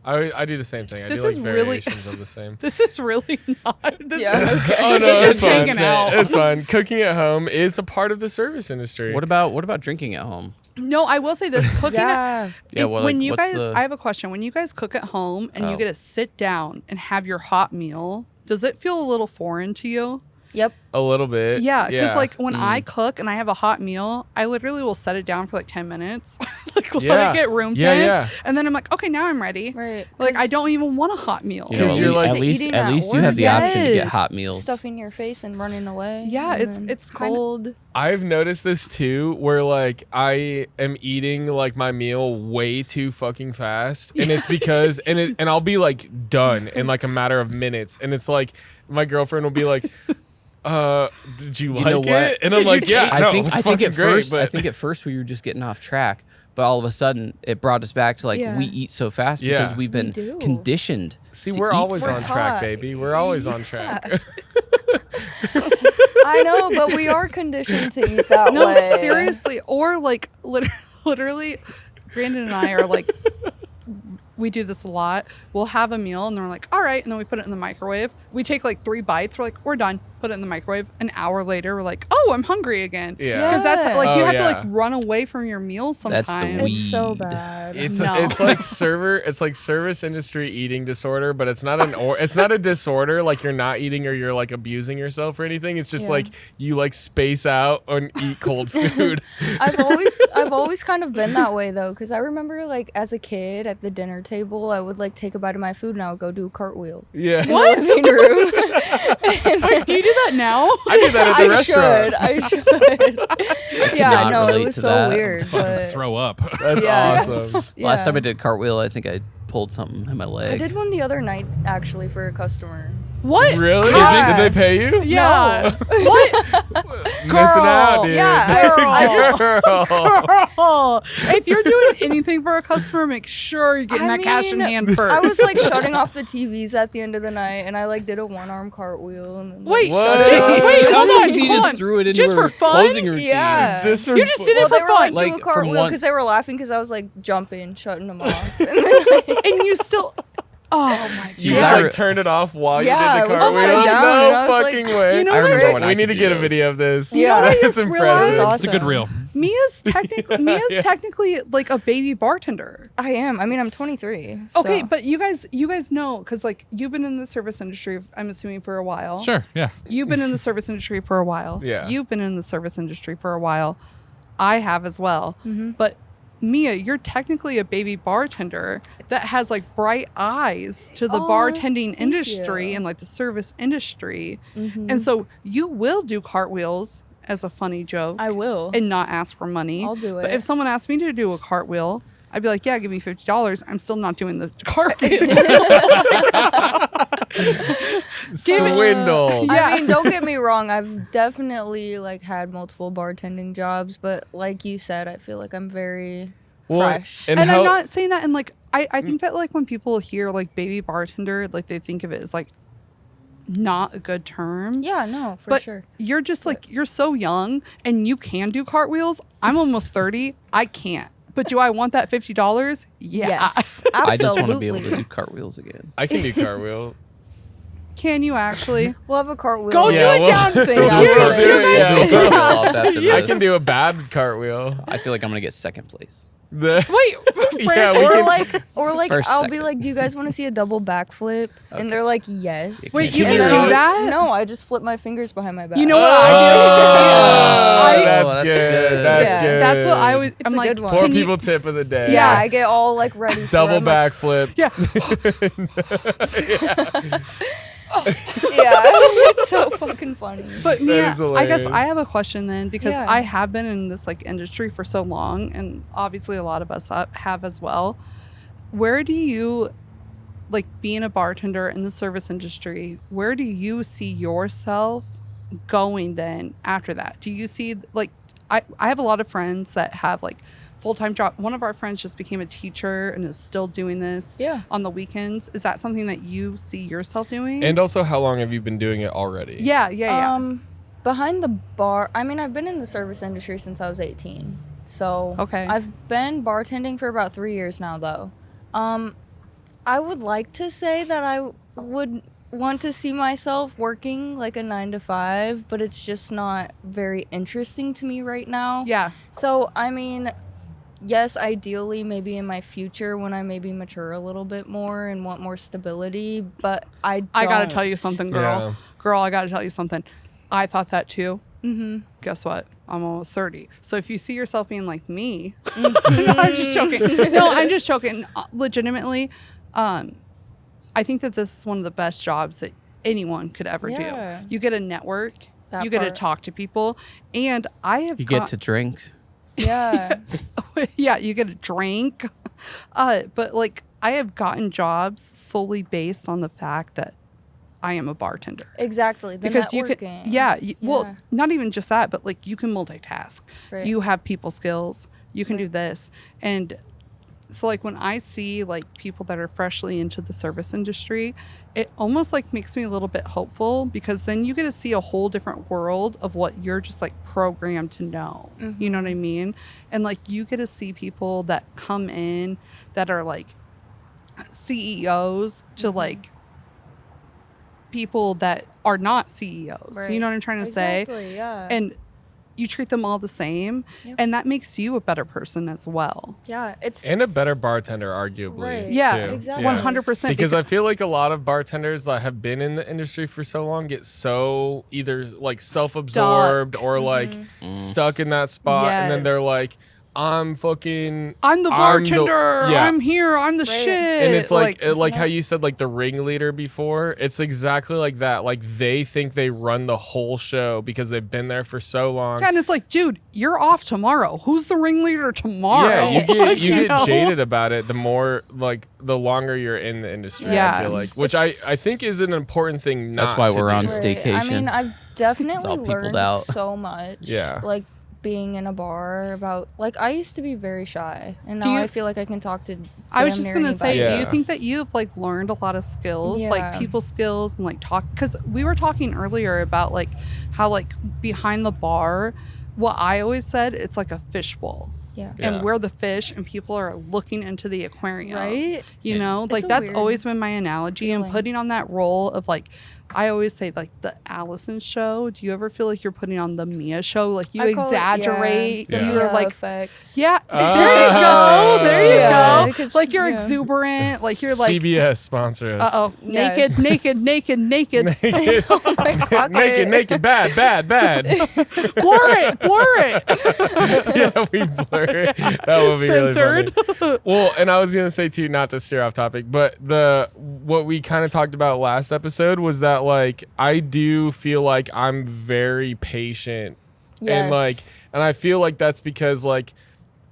B: I do the same thing. I
C: This
B: do like
C: is really-
B: variations of the same.
C: This is really not. This
E: Yeah,
C: is,
E: okay.
B: Oh
C: this
B: no,
C: is
B: it's
C: just
B: fine.
C: hanging out.
B: It's fine. Cooking at home is a part of the service industry.
A: What about drinking at home?
C: No, I will say this: cooking.
E: Yeah.
A: Yeah, well,
C: when
A: like,
C: you
A: what's
C: guys,
A: the-
C: I have a question. When you guys cook at home and you
A: Oh.
C: get to sit down and have your hot meal, does it feel a little foreign to you?
E: Yep.
B: A little bit.
C: Yeah, because like when
A: Mm.
C: I cook and I have a hot meal, I literally will set it down for like 10 minutes, like
B: Yeah.
C: let it get room
B: Yeah,
C: temp,
B: yeah.
C: and then I'm like, okay, now I'm ready.
E: Right.
C: Like I don't even want a hot meal.
A: You know,
B: Because
A: at
B: you're
A: least,
B: like-
A: at least,
E: Eating
A: at
E: at
A: least you have the
E: work.
A: option to get
C: Yes.
A: hot meals.
E: Stuffing your face and running away.
C: Yeah,
E: and
C: it's-
E: then
C: it's kinda-
E: cold.
B: I've noticed this too, where like I am eating like my meal way too fucking fast, and it's because and I'll be like done in like a matter of minutes, and it's like my girlfriend will be like, did you like
A: know what?
B: it? And I'm
C: Did you
B: like, yeah,
C: take-
B: no,
A: I think
B: it's
A: I think
B: fucking
A: at
B: great,
A: first
B: but
A: I think at first we were just getting off track, but all of a sudden it brought us back to like
E: Yeah.
A: we eat so fast
B: Yeah.
A: because we've been
E: do.
A: conditioned.
B: see,
A: to
B: we're
A: eat
B: always on
A: fast.
B: track,
E: taught.
B: baby. We're always on track.
E: I know, but we are conditioned to eat that
C: No,
E: way.
C: seriously, or like literally, Brandon and I are like, we do this a lot. We'll have a meal and then we're like, all right, and then we put it in the microwave. We take like 3 bites. We're like, we're done. Put put it in the microwave. An hour later, we're like, oh, I'm hungry again.
B: Yeah.
C: Because that's like,
B: Oh,
C: you have to
B: yeah.
C: like run away from your meals sometimes.
A: That's the
E: It's so
A: weed.
E: bad.
B: It's
C: No.
B: it's like service industry eating disorder, but it's not it's not a disorder like you're not eating or you're like abusing yourself or anything. It's just
E: Yeah.
B: like you like space out and eat cold food.
E: I've always kind of been that way though, because I remember like as a kid at the dinner table, I would like take a bite of my food and I would go do a cartwheel.
B: Yeah.
E: In the living room.
C: Wait, do you do that now?
B: I did that at the restaurant.
E: I should. Yeah,
A: not
E: no,
A: relate
E: it was
A: to
E: so
A: that.
E: weird.
D: Fucking
E: But
D: throw up.
B: That's
E: Yeah.
B: awesome.
A: Last
E: yeah.
A: time I did a cartwheel, I think I pulled something in my leg.
E: I did one the other night actually for a customer.
C: What?
B: Really?
C: God.
B: Did they pay you?
C: Yeah. What?
B: Missing out, dude.
E: Yeah, I just
C: Girl, if you're doing anything for a customer, make sure you're getting
E: I
C: that cash in
E: mean,
C: hand first.
E: I was like shutting off the TVs at the end of the night, and I like did a one-arm cartwheel. And then, like,
C: Wait,
B: What?
C: just, wait, hold on,
A: Sometimes you
C: hold
A: just
C: on.
A: threw it into
C: Just
A: her
C: for fun?
A: closing routine.
E: Yeah.
B: Just for
C: You just did it
E: well,
C: for
E: they were
C: fun,
E: like
A: Like,
E: doing a
A: from
E: cartwheel
A: one-
E: because they were laughing because I was like jumping, shutting them off.
C: and you still. Oh my
B: You
A: Yeah.
B: just
A: I-
B: like turned it off while
E: Yeah,
B: you
E: it
B: did
E: was
B: the
E: upside
B: cartwheel.
E: down, and I
B: No
E: was
B: fucking
E: like,
B: way.
C: you know
A: I
C: what
A: remember
C: I-
A: when I
B: We need
A: could
B: to get a
A: do
B: video of this.
C: You know what I
B: That's
C: just realized?
B: impressive.
E: Awesome.
D: It's a good reel.
C: Mia's technically like a baby bartender.
E: I am. I mean, I'm 23.
C: Okay,
E: so-
C: but you guys know because like you've been in the service industry. I'm assuming for a while.
D: Sure. Yeah.
C: You've been in the service industry for a while.
B: Yeah.
C: You've been in the service industry for a while. I have as well.
E: Mm-hmm.
C: But Mia, you're technically a baby bartender that has like bright eyes to the
E: Oh,
C: bartending
E: thank
C: industry
E: you.
C: and like the service industry.
E: Mhm.
C: And so you will do cartwheels as a funny joke
E: I will.
C: and not ask for money.
E: I'll do
C: But
E: it.
C: if someone asked me to do a cartwheel, I'd be like, yeah, give me $50. I'm still not doing the cartwheel.
B: Swindle.
C: Yeah.
E: I mean, don't get me wrong. I've definitely like had multiple bartending jobs, but like you said, I feel like I'm very fresh.
C: And
B: how,
C: I'm not saying that. And like, I think that like when people hear like baby bartender, like they think of it as like not a good term.
E: Yeah, no, for
C: but
E: sure.
C: you're just like, you're so young and you can do cartwheels. I'm almost 30. I can't. But do I want that $50? Yeah.
E: Yes,
A: I
E: absolutely.
A: just want to be able to do cartwheels again.
B: I can do cartwheel.
C: Can you actually?
E: We'll have a cartwheel.
C: Go do
B: Yeah,
C: it
B: well-
C: down.
E: thing
B: We'll do
E: after
B: it.
E: this.
B: Do it, yeah.
A: Do a cartwheel off after
B: I
A: this.
B: can do a bad cartwheel.
A: I feel like I'm gonna get second place.
B: The-
C: Wait,
B: Yeah,
C: Brandon,
B: we
E: Or
B: can-
E: like,
A: First,
E: I'll
A: second.
E: be like, do you guys want to see a double backflip? And they're like, yes.
C: wait, you
B: Can
C: can
B: you
C: do
B: do
C: that?
E: No, I just flip my fingers behind my back.
C: You know what
B: Oh,
C: I do?
B: that's
A: that's
B: good.
A: good.
B: That's
E: Yeah.
B: good.
C: That's what I was.
E: It's
C: I'm
E: a
C: like,
E: good one.
B: Poor
C: can you-
B: people tip of the day.
E: Yeah,
C: Yeah.
E: I get all like ready. For
B: Double
E: it. I'm like,
B: backflip.
C: Yeah.
E: Yeah, it's so fucking funny.
C: But Mia,
B: is
C: I guess
B: hilarious.
C: I have a question then because
E: Yeah.
C: I have been in this like industry for so long, and obviously a lot of us have as well. Where do you, like being a bartender in the service industry, where do you see yourself going then after that? Do you see like I have a lot of friends that have like full-time job. One of our friends just became a teacher and is still doing this
E: Yeah.
C: on the weekends. Is that something that you see yourself doing?
B: And also, how long have you been doing it already?
C: yeah.
E: Behind the bar, I mean, I've been in the service industry since I was 18. So
C: Okay.
E: I've been bartending for about 3 years now, though. I would like to say that I would want to see myself working like a 9 to 5, but it's just not very interesting to me right now.
C: Yeah.
E: So, I mean, yes, ideally, maybe in my future when I maybe mature a little bit more and want more stability, but I
C: gotta
E: don't.
C: tell you something, girl.
B: Yeah.
C: Girl, I gotta tell you something. I thought that too. Mm-hmm. Guess what? I'm almost 30. So if you see yourself being like me, I'm just joking. No, I'm just joking. Legitimately, I think that this is one of the best jobs that anyone could ever
E: Yeah.
C: do. You get a network.
E: That
C: you get to
E: part.
C: talk to people. And I have
A: You get to drink.
E: Yeah.
C: yeah, you get a drink. But like I have gotten jobs solely based on the fact that I am a bartender.
E: Exactly. The
C: Because you
E: networking.
C: can, yeah, well,
E: Yeah.
C: not even just that, but like you can multitask.
E: Right.
C: You have people skills. You can do this. And so like when I see like people that are freshly into the service industry, it almost like makes me a little bit hopeful because then you get to see a whole different world of what you're just like programmed to know. You know what I mean? And like you get to see people that come in that are like CEOs to like people that are not CEOs.
E: Right.
C: You know what I'm trying to
E: Exactly,
C: say?
E: yeah.
C: And you treat them all the same,
E: Yep.
C: and that makes you a better person as well.
E: Yeah, it's
B: And a better bartender, arguably.
E: Right.
C: Yeah,
B: too.
E: exactly.
C: 100%.
B: Because I feel like a lot of bartenders that have been in the industry for so long get so either like self-absorbed or like stuck in that spot, and then they're
C: Yes.
B: like, I'm fucking
C: I'm the bartender.
B: yeah.
C: I'm here. I'm the
E: Right.
C: shit.
B: And it's like
C: yeah.
B: how you said like the ringleader before. It's exactly like that. Like they think they run the whole show because they've been there for so long.
C: Yeah, and it's like, dude, you're off tomorrow. Who's the ringleader tomorrow?
B: Yeah, you get
C: Like,
B: you get
C: know?
B: jaded about it the more like the longer you're in the industry.
C: Yeah.
B: I feel like, which I think is an important thing. Not
A: That's why
B: to
A: we're
B: do.
A: on
E: Right.
A: staycation.
E: I mean, I've definitely
A: all peopled
E: learned
A: out.
E: so much.
B: Yeah.
E: Like being in a bar about like I used to be very shy, and
C: Do
E: now
C: you-
E: I feel like I can talk to.
C: I was
E: damn
C: just
E: near
C: gonna say,
E: anybody.
C: do you
B: Yeah.
C: think that you've like learned a lot of skills,
E: Yeah.
C: like people skills, and like talk? Because we were talking earlier about like how like behind the bar, what I always said, it's like a fishbowl.
E: Yeah.
B: Yeah.
C: And we're the fish, and people are looking into the aquarium.
E: Right?
C: You know,
E: It's
C: like
E: a
C: that's
E: weird
C: always been my analogy. And
E: feeling.
C: putting on that role of like, I always say like the Allison show. Do you ever feel like you're putting on the Mia show? Like you
E: I call it,
C: exaggerate.
B: yeah.
C: You're
E: Mia
C: like,
E: effect.
C: yeah, there you go. There you
E: Yeah,
C: go.
E: because-
C: Like you're
E: yeah.
C: exuberant. Like you're like,
B: CBS sponsor us.
C: uh-oh,
E: Yes.
C: naked, naked.
B: naked, bad.
C: Blur it.
B: Yeah, we blur it. That would be
C: Censored.
B: really funny. Well, and I was gonna say too, not to steer off topic, but what we kind of talked about last episode was that like I do feel like I'm very patient, and like,
E: Yes.
B: and I feel like that's because like,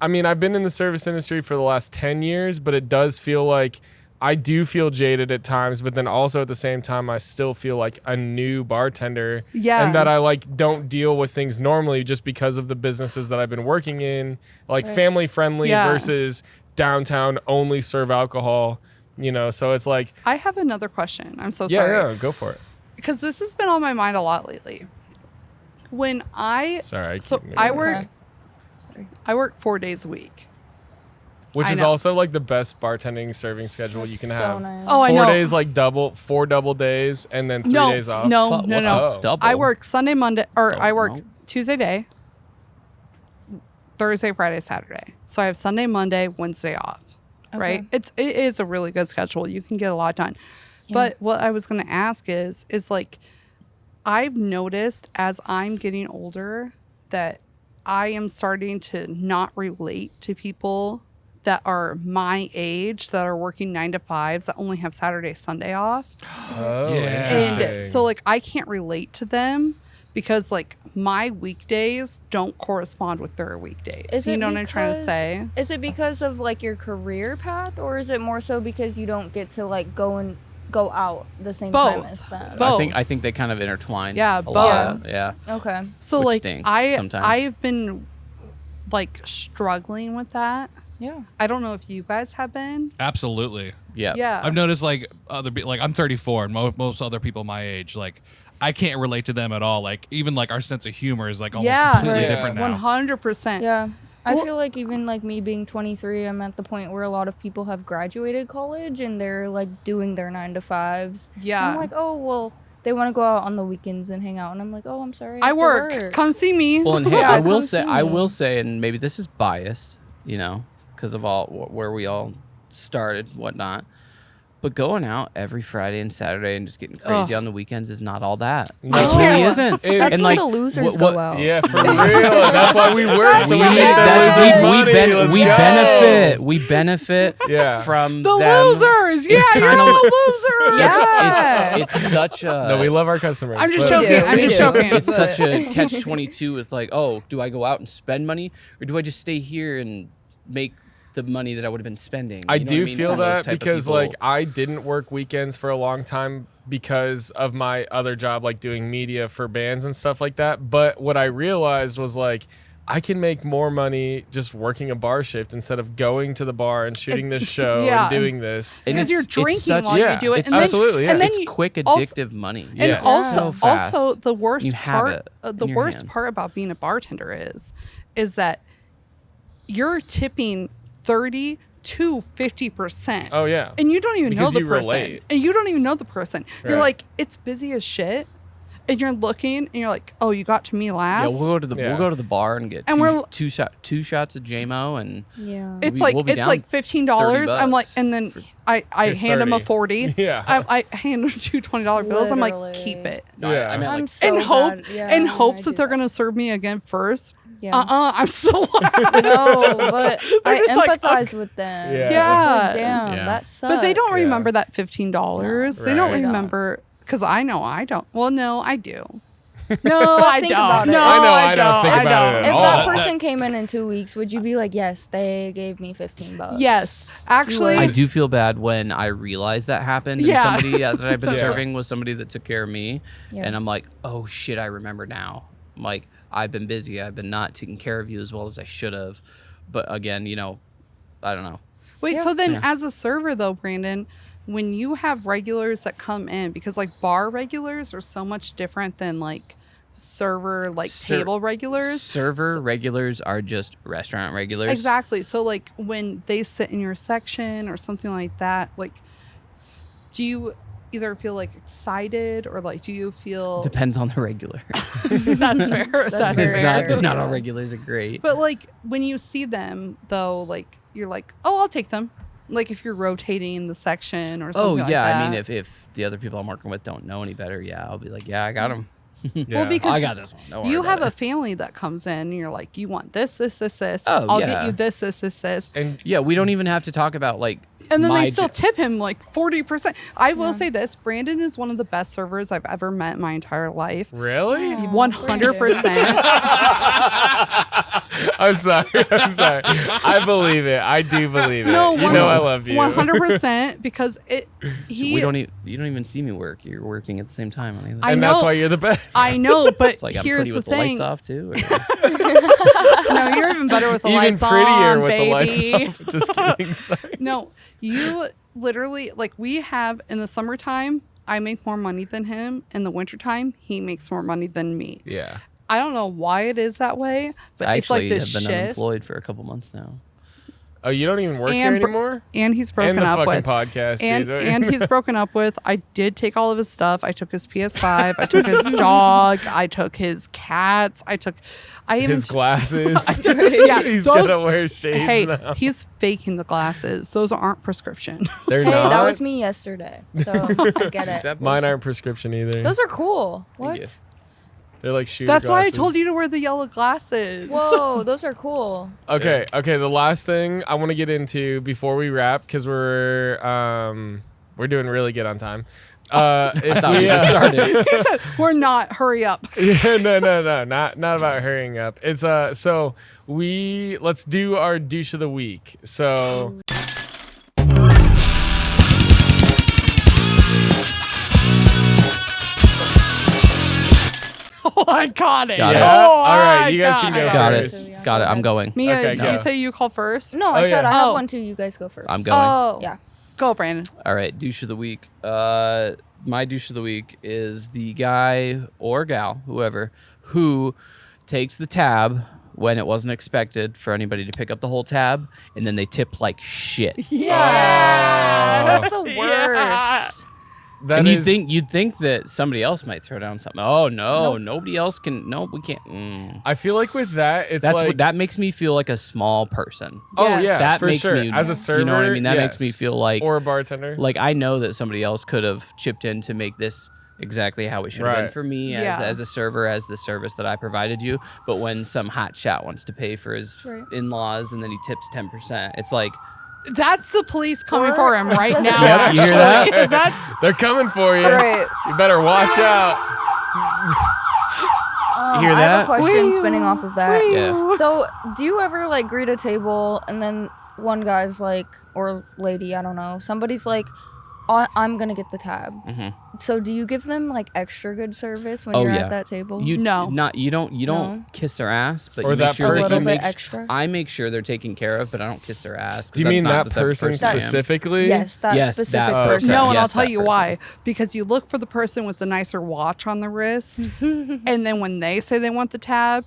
B: I mean, I've been in the service industry for the last 10 years, but it does feel like I do feel jaded at times, but then also at the same time, I still feel like a new bartender.
C: Yeah.
B: And that I like don't deal with things normally just because of the businesses that I've been working in, like
E: Right.
B: family friendly
C: Yeah.
B: versus downtown only serve alcohol, you know? So it's like,
C: I have another question. I'm so
B: yeah,
C: sorry.
B: yeah, go for it.
C: Because this has been on my mind a lot lately. When I
B: Sorry.
C: I work
E: Okay. Sorry.
C: I work 4 days a week.
B: Which
C: I
B: is
C: know.
B: also like the best bartending serving schedule you can
E: So
B: have.
E: nice.
C: Oh, I
B: 4
C: know.
B: days, like 4 double days, and then 3
C: No,
B: days off.
C: no,
A: But
C: no,
A: what's
C: no.
B: Oh.
A: a double?
C: I work Sunday, Monday, or I work
A: no.
C: Tuesday day, Thursday, Friday, Saturday. So I have Sunday, Monday, Wednesday off. Right?
E: Okay.
C: It is a really good schedule. You can get a lot done. But what I was going to ask is like I've noticed as I'm getting older that I am starting to not relate to people that are my age that are working 9 to 5s that only have Saturday, Sunday off.
B: Oh,
D: Yeah.
B: interesting.
C: And so like I can't relate to them because like my weekdays don't correspond with their weekdays.
E: Is
C: You
E: it
C: know what I'm trying to
E: because-
C: say?
E: Is it because of like your career path, or is it more so because you don't get to like go out the same time
C: Both.
E: as them?
C: Both.
A: I think they kind of intertwine.
C: Yeah,
A: a lot.
C: both.
A: Yeah.
E: Okay.
C: So
A: Which
C: like
A: stinks sometimes.
C: I've been like struggling with that.
E: Yeah.
C: I don't know if you guys have been.
D: Absolutely.
A: Yeah.
C: Yeah.
D: I've noticed like like I'm 34 and most other people my age, like I can't relate to them at all. Like even like our sense of humor is like almost
C: Yeah.
D: completely
B: Right.
D: different now.
C: 100%.
E: Yeah. I
C: Well-
E: feel like even like me being 23, I'm at the point where a lot of people have graduated college and they're like doing their 9 to 5s.
C: Yeah.
E: I'm like, oh, well, they want to go out on the weekends and hang out. And I'm like, oh, I'm sorry.
C: I
E: have to
C: work. Come see me.
A: Well, and hey,
E: Yeah,
A: I will
E: come
A: say,
E: see
A: I
E: me.
A: will say, and maybe this is biased, you know, because of all where we all started, whatnot. But going out every Friday and Saturday and just getting crazy
C: Ugh.
A: on the weekends is not all that.
B: No.
A: It really isn't.
B: It-
E: That's
A: and
E: when
A: like,
E: the losers
A: what-
E: go out.
B: Yeah, for real. That's why we work. So we
A: We,
B: make
A: that's-
B: the losers
A: we,
B: money. Let's
A: we
B: go.
A: benefit. We benefit
B: Yeah.
A: from
C: the
A: them.
C: losers. Yeah,
A: It's
C: you're
A: kinda-
C: all losers.
E: Yeah.
A: It's such a.
B: No, we love our customers.
C: I'm just
B: but-
C: joking.
E: do,
C: I'm
E: we
C: just
E: do.
C: joking.
A: It's such a catch-22 with like, oh, do I go out and spend money or do I just stay here and make the money that I would have been spending?
B: I
A: You know
B: do
A: what mean?
B: feel
A: From those
B: that
A: type of
B: because
A: people.
B: like I didn't work weekends for a long time because of my other job, like doing media for bands and stuff like that. But what I realized was like I can make more money just working a bar shift instead of going to the bar and shooting this show
C: Yeah.
B: and doing this.
A: And
C: Because you're
A: it's
C: drinking
A: such-
C: while
B: yeah,
C: you do it.
B: it's absolutely, yeah.
C: And then
A: it's
C: you-
A: quick,
C: also-
A: addictive money.
C: And
B: Yes.
C: also,
A: So fast.
C: also the worst
A: You have
C: part,
A: it
C: the
A: in your
C: worst
A: hand.
C: part about being a bartender is that you're tipping 30 to 50%.
B: Oh yeah.
C: And you don't even
B: Because
C: know the
B: you
C: person.
B: relate.
C: And you don't even know the person. You're
B: Right.
C: like, it's busy as shit. And you're looking and you're like, oh, you got to me
A: Yeah,
C: last.
A: we'll go to the bar and get
C: And
A: two shots of JMO and
E: Yeah.
C: It's
A: we'll
C: like
A: be
C: it's
A: down
C: like $15. I'm like,
A: $30
C: and then
A: for-
C: I
B: Here's
C: hand him a
B: 30.
C: 40.
B: Yeah.
C: I hand him two $20 bills. I'm like,
E: Literally.
C: keep it.
A: No,
B: Yeah.
A: I meant
E: I'm
A: like
E: so
C: In
E: bad. Yeah,
C: in
E: I
C: hopes
E: do
C: that they're gonna serve me again first.
E: Yeah.
C: I'm still last.
E: No, but I
C: just like,
E: empathize with them.
B: Yeah.
E: 'Cause
C: Yeah.
E: It's like, damn,
A: Yeah.
E: that sucks.
C: But they don't
B: Yeah.
C: remember that $15. They don't
B: Right.
C: remember because I know I don't. Well, no, I do. No, I
E: think
C: don't.
E: about it.
C: No,
B: I know
C: I
B: I don't think about it
E: If
B: at all.
E: that person came in 2 weeks, would you be like, yes, they gave me $15?
C: Yes, actually,
A: I do feel bad when I realize that happened.
C: Yeah.
A: And somebody that I've been
C: That's
A: serving was somebody that took care of me.
E: Yeah.
A: And I'm like, oh shit, I remember now. I'm like, I've been busy. I've been not taking care of you as well as I should have. But again, I don't know.
C: Wait,
E: Yeah.
C: so then
A: Yeah.
C: as a server though, Brandon, when you have regulars that come in, because like bar regulars are so much different than like server like table regulars.
A: Server regulars are just restaurant regulars.
C: Exactly. So like when they sit in your section or something like that, like do you either feel like excited or like do you feel
A: Depends on the regular.
C: that's fair. That's
E: very
C: fair.
E: fair.
A: not all regulars are great.
C: But like when you see them though, like you're like, oh, I'll take them. Like if you're rotating the section or something like that.
A: I mean, if the other people I'm working with don't know any better, yeah, I'll be like, yeah, I got them.
C: Well, because
A: I got this one. Don't worry
C: you have
A: about
C: a
A: it.
C: family that comes in and you're like, you want this.
A: Oh,
C: I'll
A: yeah.
C: get you this.
B: And
A: Yeah, we don't even have to talk about like.
C: And then
A: my
C: they still
A: j-
C: tip him like 40%. I will say this, Brandon is one of the best servers I've ever met in my entire life.
B: really?
C: 100%.
B: I'm sorry. I believe it. I do believe it.
C: No,
B: you know I love you.
C: 100% because he
A: you don't even see me work. You're working at the same time on either.
C: I
B: And that's
C: know-
B: why you're the best.
C: I know, but
A: It's like I'm
C: here's
A: pretty
C: the
A: with the
C: thing.
A: lights off too. Or,
C: No, you're even better with the
B: Even
C: lights
B: prettier
C: on,
B: with
C: baby.
B: the lights off. Just kidding. Sorry.
C: No, you literally like we have in the summertime, I make more money than him. In the wintertime, he makes more money than me.
B: Yeah.
C: I don't know why it is that way, but
A: I
C: it's like
A: actually
C: this
A: have been
C: shift.
A: unemployed for a couple months now.
B: Oh, you don't even work
C: And
B: here
C: br-
B: anymore?
C: And he's broken
B: And the
C: up
B: fucking
C: with.
B: podcast,
C: And,
B: dude.
C: and he's broken up with. I did take all of his stuff. I took his PS5. I took his dog. I took his cats. I even
B: his glasses.
C: Yeah,
B: He's
C: those-
B: gonna wear shades
C: Hey,
B: now.
C: he's faking the glasses. Those aren't prescription.
B: They're
E: Hey,
B: not.
E: that was me yesterday. So I get it.
B: Mine aren't prescription either.
E: Those are cool.
A: Thank you.
E: What?
B: They're like shooter
C: That's why I
B: glasses.
C: told you to wear the yellow glasses.
E: Whoa, those are cool.
B: Okay, the last thing I want to get into before we wrap, because we're doing really good on time. If
A: thought we just started.
C: He said, "We're not. Hurry up."
B: Yeah, no, not about hurrying up. It's so let's do our douche of the week. So
C: Oh, I got it.
A: Got it.
B: yeah,
C: Oh,
B: all right,
C: I
B: you guys can
C: got
B: go
C: it.
A: Got
B: first.
A: it. Got it. I'm going.
C: Mia,
B: Okay,
C: did
B: go.
C: you say you call first?
E: No, I
B: Oh,
E: said
B: yeah.
E: I have
C: Oh.
E: one too. You guys go first.
A: I'm going.
C: Oh,
E: Yeah.
C: Go, Brandon.
A: All right, douche of the week. My douche of the week is the guy or gal, whoever, who takes the tab when it wasn't expected for anybody to pick up the whole tab, and then they tip like shit.
C: Yeah.
E: That's the worst.
B: That
A: And
B: is
A: you'd think that somebody else might throw down something. Oh no, nobody else can. No, we can't.
B: I feel like with that, it's
A: That's
B: like
A: what that makes me feel like a small person.
B: oh
C: Yes.
B: yeah,
A: That
B: for
A: makes
B: sure.
A: me
B: As a server,
A: You know what I mean? That makes
B: yes.
A: me feel like
B: or a bartender.
A: like I know that somebody else could have chipped in to make this exactly how it should have been
B: Right.
A: for me
C: Yeah.
A: as a server, as the service that I provided you. But when some hot shot wants to pay for his
E: Right.
A: in-laws and then he tips 10%, it's like
C: That's the police coming
E: Or-
C: for him right
E: Yep,
C: now.
A: you hear that?
C: actually. That's
B: They're coming for you.
E: Right.
B: You better watch out.
A: You hear
E: I have
A: that?
E: a question
C: Wee-
E: spinning off of that.
C: wee-
A: Yeah.
E: So, do you ever like greet a table and then one guy's like, or lady, I don't know, somebody's like, I'm gonna get the tab. So, do you give them like extra good service when
A: Oh,
E: you're
A: yeah.
E: at that table?
A: you
C: No.
A: you don't
E: No.
A: kiss their ass, but
B: Or
A: you
B: that
A: make sure
B: person-
A: that
E: A little
A: you
E: bit
A: make
E: extra?
A: I make sure they're taken care of, but I don't kiss their ass. 'cause
B: Do you
A: that's
B: mean
A: not
B: that
A: the type of
B: person
A: I am.
B: specifically?
E: Yes, that
A: Yes,
E: specific
A: that
B: person.
E: person.
C: no, and I'll
A: Yes,
C: tell
A: that
C: you
A: person.
C: why. Because you look for the person with the nicer watch on the wrist, and then when they say they want the tab,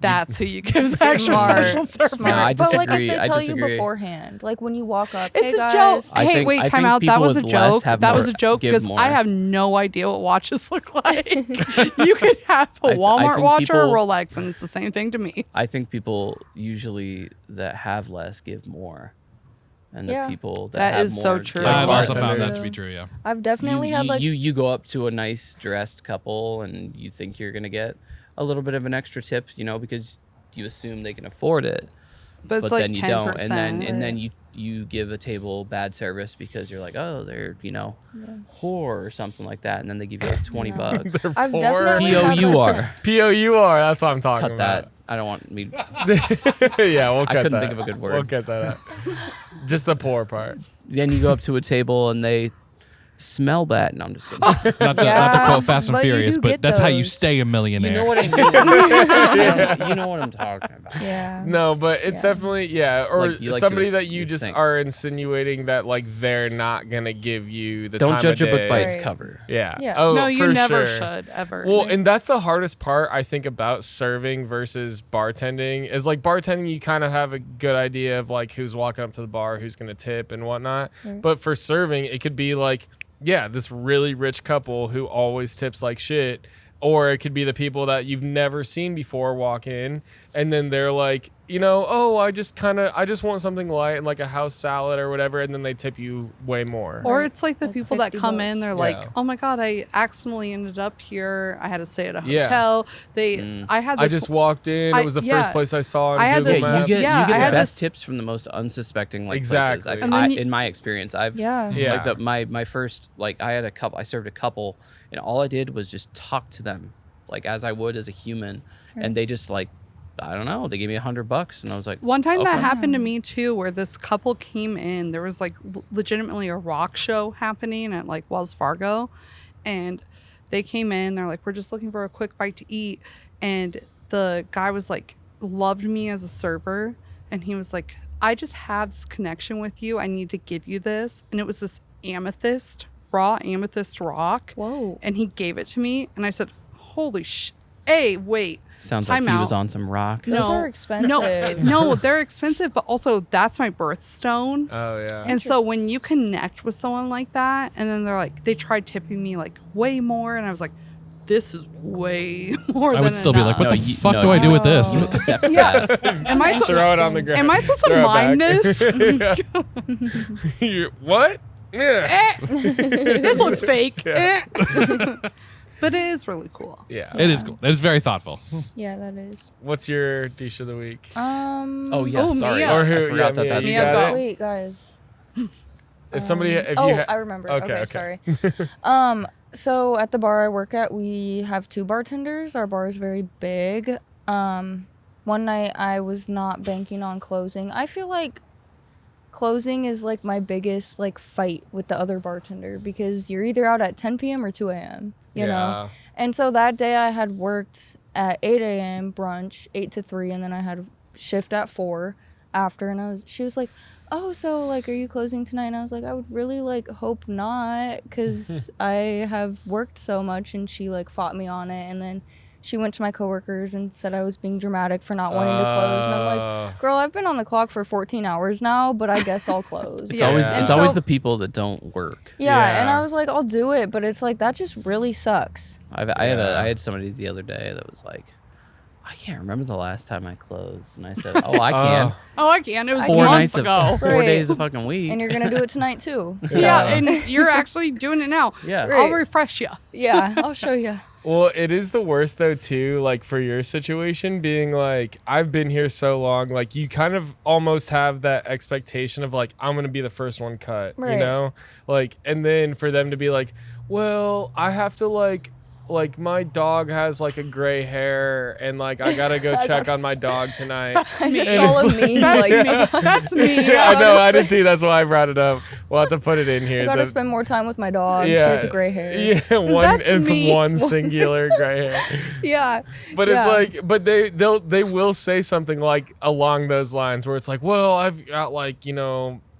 C: that's who you give the extra special service.
E: Smart.
A: No, I
E: But like if
A: disagree.
E: they
A: I
E: tell you
A: disagree.
E: beforehand, like when you walk up,
C: It's
E: hey
C: a
E: guys.
C: joke. Hey, wait,
A: I
C: time
A: think
C: out. That
A: people
C: was a
A: with less
C: joke.
A: have
C: That
A: more-
C: was a joke
A: give
C: because
A: more.
C: I have no idea what watches look like. You could have a
A: I
C: Walmart
A: think
C: watch or a
A: people-
C: Rolex, and it's the same thing to me.
A: I think people usually that have less give more, and the
E: Yeah.
A: people
C: That
A: have
C: is
A: more
C: so true.
A: give
D: I've also
A: less.
D: found that to
E: True.
D: be true. Yeah.
E: I've definitely had like
A: you go up to a nice dressed couple and you think you're gonna get a little bit of an extra tip, because you assume they can afford it,
C: But it's
A: but
C: like
A: then you
C: 10%.
A: don't, and then
E: Right.
A: you give a table bad service because you're like, oh, they're whore or something like that, and then they give you like $20.
E: I've
B: Poor.
E: definitely had, like,
A: POUR.
B: POUR. That's what I'm talking
A: Cut
B: about.
A: that. I don't want me.
B: Yeah, we'll cut
A: I couldn't
B: that.
A: think of a good word.
B: We'll cut that out. Just the poor part.
A: Then you go up to a table and they smell that. No, I'm just kidding.
D: Not to
E: Yeah,
D: quote Fast and
E: but you
D: Furious,
E: do
D: but
E: get
D: that's how you
E: those.
D: stay a millionaire.
A: You know what I mean? You know what I'm talking about.
E: yeah.
B: No, but it's
E: Yeah.
B: definitely or
A: Like, you like
B: somebody
A: to
B: that you just
A: think.
B: are insinuating that like they're not gonna give you the
A: Don't
B: time
A: judge
B: of
A: a book
B: day.
A: by its
E: Right.
A: cover.
B: Yeah.
E: Yeah.
B: Oh,
C: No, you
B: for
C: never
B: sure.
C: should ever.
B: Well, and that's the hardest part I think about serving versus bartending is like bartending you kind of have a good idea of like who's walking up to the bar, who's gonna tip and whatnot.
E: Right.
B: But for serving, it could be like, yeah, this really rich couple who always tips like shit. Or it could be the people that you've never seen before walk in and then they're like, oh, I just want something light and like a house salad or whatever, and then they tip you way more.
C: Or it's like the
E: Like
C: people that
E: 50
C: come in,
E: bucks.
C: they're
B: Yeah.
C: like, "Oh my god, I accidentally ended up here. I had to stay at a
B: Yeah.
C: hotel." I had this.
B: I just walked in.
C: I-
B: It was the
C: yeah.
B: first place I saw on
C: I had
B: Google
C: this-
B: Maps.
A: You get
C: Yeah,
A: you
C: I
A: get
C: had
A: the best
C: this-
A: tips from the most unsuspecting places.
B: Exactly.
C: And then you-
A: In my experience,
E: Yeah.
B: Yeah.
A: like my first I had a couple. I served a couple, and all I did was just talk to them, like as I would as a human, and they just I don't know. They gave me $100, and I was like,
C: One time that
A: okay.
C: happened to me too, where this couple came in. There was legitimately a rock show happening at Wells Fargo, and they came in. They're like, "We're just looking for a quick bite to eat," and the guy was like, loved me as a server, and he was like, "I just have this connection with you. I need to give you this," and it was this raw amethyst rock.
E: Whoa.
C: And he gave it to me, and I said, "Holy sh! Hey, wait."
A: Sounds like
C: Time
A: he was
C: out.
A: on some rock.
E: Those are expensive.
C: No, they're expensive, but also that's my birthstone.
B: Oh yeah.
C: And so when you connect with someone like that, and then they're like, they tried tipping me way more, and I was like, this is way more
D: I
C: than
D: would still be like,
C: enough.
D: what
A: No,
D: the
A: you-
D: fuck
A: no,
D: do I do with this?
A: You accept
C: Yeah.
A: that.
C: Am I,
B: Throw it on the ground.
C: am I supposed
B: Throw
C: to
B: it
C: mind
B: back.
C: this?
B: What? Yeah.
C: This looks fake.
B: Yeah.
C: But it is really cool.
B: Yeah.
D: It is cool. It is very thoughtful.
E: Yeah, that is.
B: What's your dish of the week?
A: Oh yeah,
C: Oh,
A: sorry.
C: Mia.
B: Or who?
A: I forgot that
B: Mia,
A: that's
B: you
C: Mia,
B: got
C: go.
B: it?
E: Wait, guys.
B: If somebody, if
E: Oh,
B: you,
E: I remember.
B: Okay,
E: Okay,
B: okay.
E: sorry. So at the bar I work at, we have 2 bartenders. Our bar is very big. One night I was not banking on closing. I feel like closing is my biggest fight with the other bartender because you're either out at 10 p.m. or 2 a.m. You know. And so that day I had worked at 8 a.m. brunch, 8 to 3, and then I had a shift at 4 after, and she was like, "Oh, so are you closing tonight?" And I was like, "I would really hope not, because I have worked so much." And she fought me on it, and then she went to my coworkers and said I was being dramatic for not wanting to close. And I'm like, "Girl, I've been on the clock for 14 hours now, but I guess I'll close."
A: It's
C: Yeah.
A: always
B: And
A: it's always
E: so-
A: the people that don't work.
E: Yeah, and
B: Yeah.
E: I was like, "I'll do it," but it's that just really sucks.
A: I had somebody the other day that was like, I can't remember the last time I closed, and I said, "Oh, I can."
C: Oh, I can. It was
A: 4
C: months
A: nights
C: ago.
A: of 4
E: Right.
A: days a fucking week.
E: And you're gonna do it tonight too.
C: Yeah, and you're actually doing it now.
A: Yeah.
C: I'll
E: Right.
C: refresh you.
E: Yeah, I'll show you.
B: Well, it is the worst though too, for your situation being I've been here so long, you kind of almost have that expectation of I'm gonna be the first one cut, you
E: Right.
B: know? And then for them to be well, I have to my dog has a gray hair and I gotta go check on my dog tonight.
E: I just
B: And
E: saw a
B: it's
E: meme.
C: That's
E: Like,
C: me. That's me.
B: I know, I did too. That's why I brought it up. We'll have to put it in here.
E: I gotta
B: The-
E: spend more time with my dog. She has gray hair.
B: Yeah,
C: That's
B: it's
C: me.
B: one singular gray hair.
E: Yeah.
B: But
E: Yeah.
B: it's but they will say something along those lines where it's well, I've got a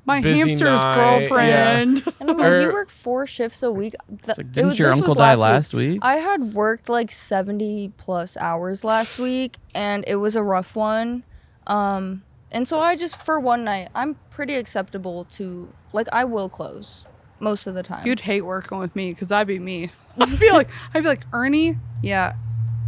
C: My
B: busy
C: hamster's
B: night.
C: girlfriend.
E: And I'm like,
B: Or-
E: you work 4 shifts a week.
A: It's like, didn't your
E: this
A: uncle
E: was
A: die last week?
E: I had worked like 70 plus hours last week, and it was a rough one. And so I just, for one night, I'm pretty acceptable to, like, I will close most of the time.
C: You'd hate working with me because I'd be me. I'd be like, Ernie, yeah.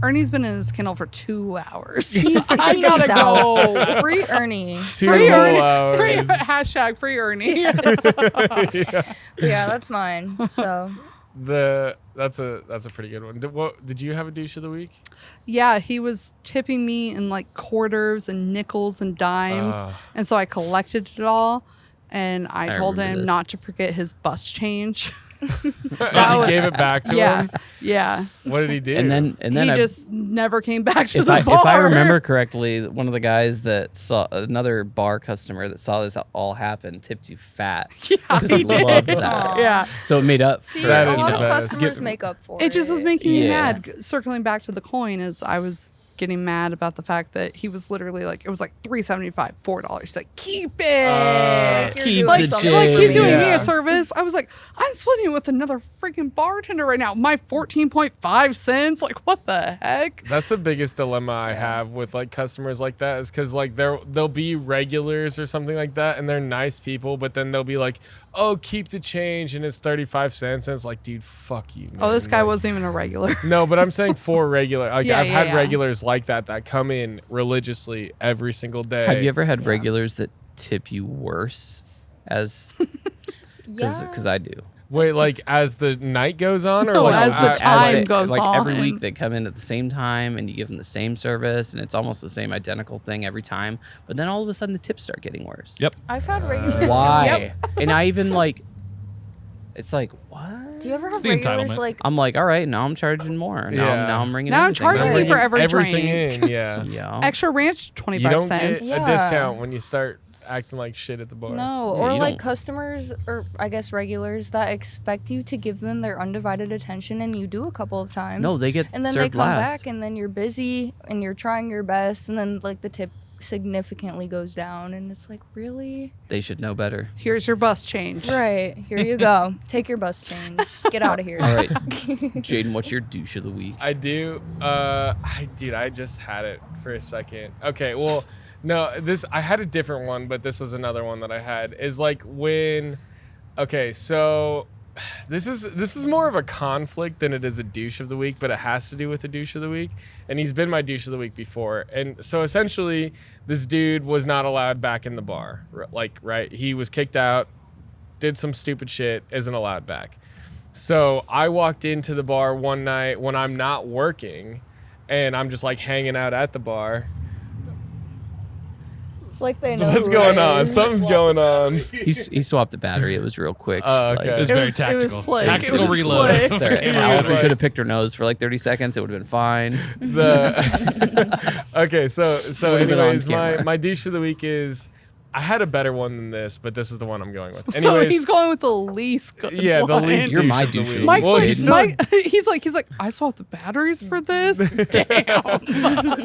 C: Ernie's been in his kennel for 2 hours.
E: He
C: I
E: needs
C: gotta
E: out.
C: go.
E: Free Ernie.
B: 2
C: Free
B: whole
C: Ernie.
B: hours.
C: Hashtag free Ernie.
E: Yeah, that's mine. So
B: That's a pretty good one. Did you have a douche of the week?
C: Yeah, he was tipping me in like quarters and nickels and dimes. And so I collected it all. And I told
A: remember
C: him
A: this.
C: not to forget his bus change.
B: And you gave it back to
C: Yeah.
B: him?
C: Yeah.
B: What did he do?
A: And then
C: He
A: I,
C: just never came back to
A: if
C: the
A: I
C: bar.
A: if I remember correctly, one of the guys that saw another bar customer that saw this all happen tipped you fat because he
C: he did.
A: loved that.
E: Aw.
C: Yeah.
A: So it made up
E: see,
A: for
B: That
E: a
B: is
E: lot
B: the
E: of
B: best.
E: customers make up for it.
C: It just was making me
A: Yeah.
C: mad. Circling back to the coin, is I was getting mad about the fact that he was literally like, it was like $3.75, $4. He's like, keep it.
E: Like you're
A: Keep
E: doing
A: the
E: something
C: Like
E: for
C: he's
E: me.
C: doing me
B: Yeah.
C: a service. I was like, I'm splitting with another freaking bartender right now. My 14.5 cents. Like, what the heck?
B: That's the biggest dilemma I have with like customers like that is because like they'll be regulars or something like that and they're nice people, but then they'll be like, oh, keep the change and it's 35 cents. And it's like, dude, fuck you.
C: Oh, this
B: man.
C: guy
B: Like,
C: wasn't even a regular.
B: No, but I'm saying for regular. Like
C: Yeah,
B: I've
C: yeah,
B: had
C: yeah.
B: regulars like that come in religiously every single day.
A: Have you ever had regulars that tip you worse? Because I do.
B: Wait, like as the night goes on, or
C: No,
B: like
C: as the time
A: they-
C: goes
A: like every
C: on.
A: week they come in at the same time and you give them the same service and it's almost the same identical thing every time. But then all of a sudden the tips start getting worse.
D: Yep.
E: I've had regulars.
A: Why? And I even like, it's like, what?
E: Do you ever
D: It's
E: have
D: the
E: regulars
D: entitlement.
E: like?
A: I'm like, all right, now I'm charging more. Now I'm ringing.
C: Now I'm
A: everything.
C: charging
A: I'm
C: you for
A: bringing
C: every
B: everything
C: drink.
B: in. Yeah.
A: Yeah.
C: Extra ranch,
B: You
C: 25
B: don't
C: cents.
B: get
E: Yeah.
B: a discount when you start acting like shit at the bar.
E: No,
A: Yeah,
E: or
A: you
E: like
A: don't-
E: customers, or I guess regulars that expect you to give them their undivided attention, and you do a couple of times.
A: No, they get
E: and then they
A: served
E: come
A: last.
E: back, and then you're busy, and you're trying your best, and then like the tip significantly goes down, and it's like, really?
A: They should know better.
C: Here's your bus change.
E: Right, here you go. Take your bus change. Get out of here.
A: All right, Jaden, what's your douche of the week?
B: I do. I just had it for a second. Okay, well, no, I had a different one, but this was another one that I had. Is like when, okay, so this is more of a conflict than it is a douche of the week, but it has to do with a douche of the week, and he's been my douche of the week before. And so essentially, this dude was not allowed back in the bar. Right, he was kicked out, did some stupid shit, isn't allowed back. So I walked into the bar one night when I'm not working and I'm just like hanging out at the bar.
E: It's like they know.
B: What's
E: who
B: going
E: I
B: on?
E: am.
B: Something's going on.
A: He swapped the battery. It was real quick.
B: Oh, okay.
D: It was
C: It
D: very
C: was
D: tactical.
C: slick.
D: Tactical
C: It was
D: reload.
C: slick.
A: It's all right.
B: Yeah,
A: Allison
B: right.
A: could have picked her nose for like 30 seconds. It would have been fine.
B: Okay, so
A: Would've been on
B: anyways,
A: camera.
B: my douche of the week is I had a better one than this, but this is the one I'm going with.
C: So
B: Anyways,
C: he's going with the least good
B: yeah, the
C: one.
B: least
A: You're
B: douche
A: my
B: of the
A: douche of
B: week.
A: the
C: Mike's
B: Well,
C: like,
B: he's still-
C: he's like, I swapped the batteries for this. Damn.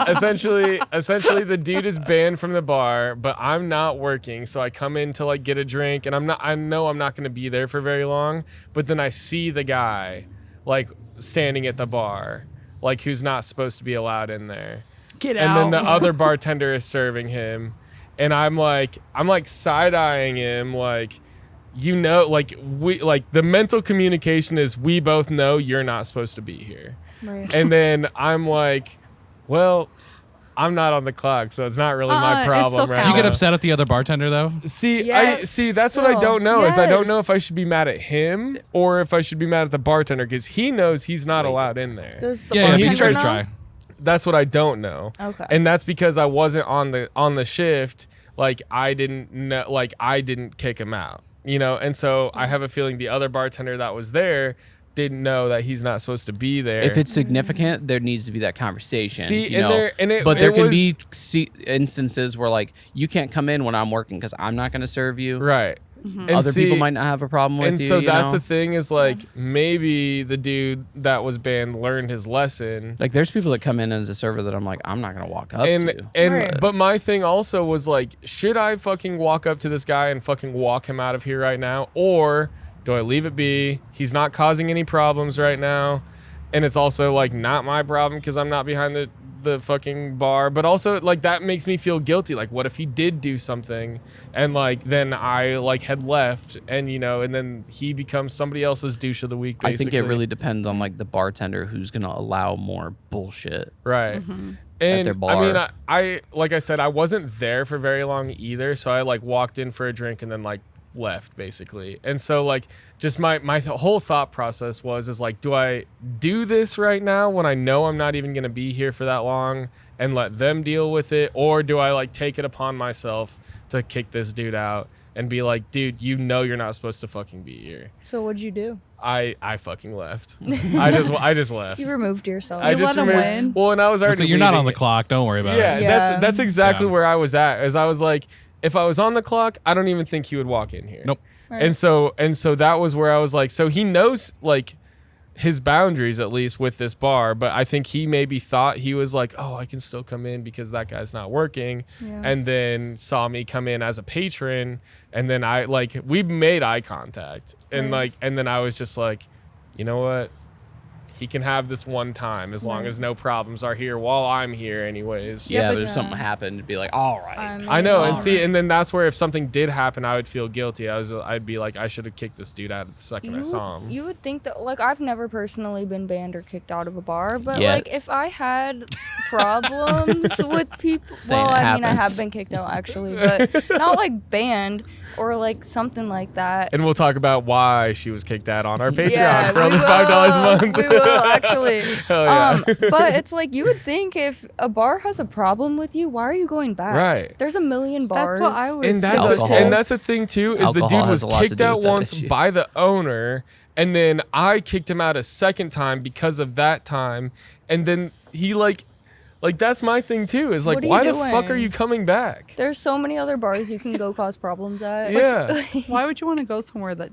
B: essentially the dude is banned from the bar, but I'm not working, so I come in to like get a drink, and I know I'm not going to be there for very long, but then I see the guy like standing at the bar, like who's not supposed to be allowed in there.
C: Get
B: And
C: out.
B: then the other bartender is serving him, and I'm like side-eyeing him, like, you know, like the mental communication is we both know you're not supposed to be here.
E: Right.
B: And then I'm like, well, I'm not on the clock, so it's not really my
C: it
B: problem
C: still
B: right
D: Do you
B: now.
D: get upset at the other bartender though?
B: See,
C: Yes.
B: that's what I
E: Still.
B: don't know is I don't know if I
C: Yes.
B: should be mad at him or if I should be mad at the bartender because he knows he's not allowed in there.
E: Does the
D: Yeah,
B: he's
D: he's
E: bartender
D: trying to
E: know?
D: try.
B: That's what I don't know.
E: Okay.
B: And that's because I wasn't on the shift. Like I didn't know, like I didn't kick him out, you know? And so I have a feeling the other bartender that was there didn't know that he's not supposed to be there.
A: If it's significant, there needs to be that conversation.
B: See,
A: you
B: and
A: know?
B: there- and it-
A: but there
B: it
A: can
B: was-
A: be instances where like you can't come in when I'm working because I'm not going to serve you.
B: right. And
A: Other people might not have a problem with
B: and
A: you.
B: so
A: you
B: that's
A: know?
B: the thing is like maybe the dude that was banned learned his lesson.
A: Like, there's people that come in as a server that I'm like, I'm not gonna walk up to.
E: Right.
B: But my thing also was like, should I fucking walk up to this guy and fucking walk him out of here right now, or do I leave it be? He's not causing any problems right now, and it's also like not my problem because I'm not behind the fucking bar. But also like that makes me feel guilty. Like, what if he did do something and like then I like had left and you know, and then he becomes somebody else's douche of the week, basically.
A: I think it really depends on like the bartender who's gonna allow more bullshit.
B: right.
A: At
B: And
A: their bar.
B: I mean, I like I said, I wasn't there for very long either, so I like walked in for a drink and then like left basically. And so like just my whole thought process is like, do I do this right now when I know I'm not even gonna be here for that long and let them deal with it, or do I like take it upon myself to kick this dude out and be like, dude, you know you're not supposed to fucking be here?
E: So what'd you do?
B: I fucking left. I just left.
E: You removed yourself.
B: I
C: You
B: just
C: let him
B: remember-
C: win?
B: Well, and I was already
D: So you're not
B: leaving
D: on the
B: it.
D: clock. Don't worry about
B: Yeah,
D: it.
E: Yeah.
B: that's exactly
D: Yeah.
B: where I was at. As I was like, if I was on the clock, I don't even think he would walk in here.
D: Nope.
E: Right.
B: And so that was where I was like, so he knows like his boundaries at least with this bar, but I think he maybe thought he was like, oh, I can still come in because that guy's not working,
E: Yeah.
B: and then saw me come in as a patron, and then I like we made eye contact, and
E: Right.
B: like and then I was just like, you know what? He can have this one time as long
E: Right.
B: as no problems are here while I'm here anyways.
A: Yeah,
E: but
A: but if
E: yeah.
A: something happened, it'd be like, all right.
B: I know, and
A: All
B: see,
A: right.
B: and then that's where if something did happen, I would feel guilty. I'd be like, I should have kicked this dude out the second I saw him.
E: You would think that, like, I've never personally been banned or kicked out of a bar, but
A: Yet.
E: like, if I had problems with people,
A: Saying
E: well,
A: it
E: I mean, I have
A: happens.
E: been kicked out actually, but not like banned or like something like that.
B: And we'll talk about why she was kicked out on our Patreon
E: Yeah,
B: for
E: we
B: only
E: will.
B: $5 a month.
E: We will actually.
B: Hell yeah.
E: But it's like you would think if a bar has a problem with you, why are you going back?
B: Right.
E: There's a million bars.
C: That's what I was
B: And that's
A: Alcohol.
B: and that's the thing too, is the
A: Alcohol
B: dude
A: has
B: was
A: a lot to
B: kicked
A: do
B: out
A: with that
B: once
A: issue.
B: by the owner, and then I kicked him out a second time because of that time, and then he like that's my thing too, is like,
E: What are you
B: why the fuck are
E: doing?
B: you coming back?
E: There's so many other bars you can go cause problems at.
B: Yeah.
C: Why would you want to go somewhere that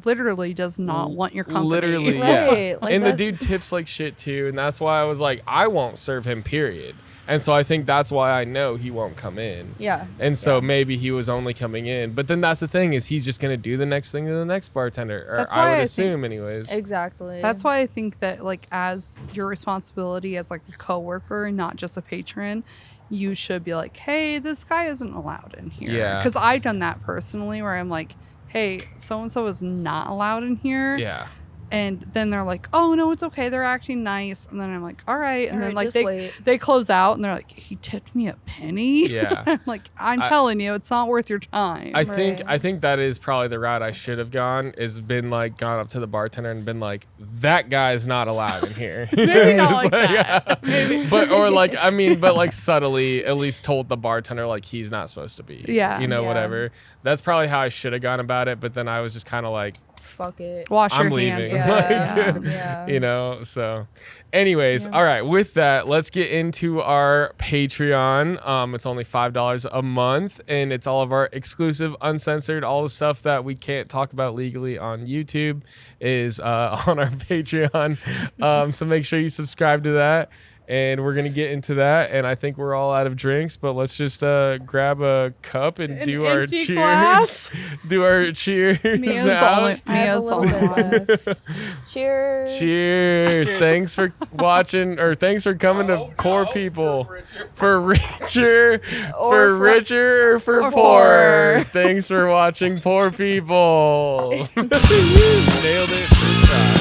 C: literally does not want your company?
B: Literally,
E: Right,
B: yeah.
E: like
B: And the
E: that-
B: dude tips like shit too, and that's why I was like, I won't serve him, period. And so I think that's why I know he won't come in.
E: Yeah.
B: And so maybe he was only coming in, but then that's the thing, is he's just gonna do the next thing to the next bartender, or
C: That's
B: I
C: why
B: would
C: I think-
B: assume, anyways.
E: Exactly.
C: That's why I think that, like, as your responsibility as like a coworker, not just a patron, you should be like, hey, this guy isn't allowed in here.
B: Yeah.
C: Because I've done that personally, where I'm like, hey, so and so is not allowed in here.
B: Yeah.
C: And then they're like, oh no, it's okay, they're acting nice. And then I'm like, all right. And
E: All
C: then
E: right,
C: like
E: just wait.
C: they close out and they're like, he tipped me a penny.
B: Yeah.
C: I'm like, I'm telling you, it's not worth your time.
B: I think
E: Right.
B: that is probably the route I should have gone, is been like gone up to the bartender and been like, that guy's not allowed in here.
C: Maybe not
B: It's
C: like that. Maybe.
B: But or like, I mean, but like subtly at least told the bartender like he's not supposed to be here.
C: Yeah.
B: You know,
E: Yeah.
B: whatever. That's probably how I should have gone about it, but then I was just kind of like,
E: Fuck it.
C: Wash
B: I'm
C: your hands.
B: leaving.
C: of
B: Like,
C: it.
E: Yeah. Yeah.
B: you know, so anyways,
E: Yeah.
B: all right, with that, let's get into our Patreon. It's only $5 a month, and it's all of our exclusive, uncensored, all the stuff that we can't talk about legally on YouTube is on our Patreon. So make sure you subscribe to that, and we're gonna get into that. And I think we're all out of drinks, but let's just grab a cup and
C: An
B: do our
C: empty
B: cheers.
C: glass?
B: Do our cheers
C: Mia's the
B: out.
C: only-
E: I have a
C: Mia's the
E: little
C: only
E: bit left. Cheers.
B: Cheers. Thanks for watching, or thanks for coming to Poor People. For richer,
E: Or
B: for
E: for-
B: richer, or for
C: or
B: poor.
C: poor.
B: Thanks for watching Poor People. Nailed it. First try.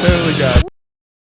B: Totally got it.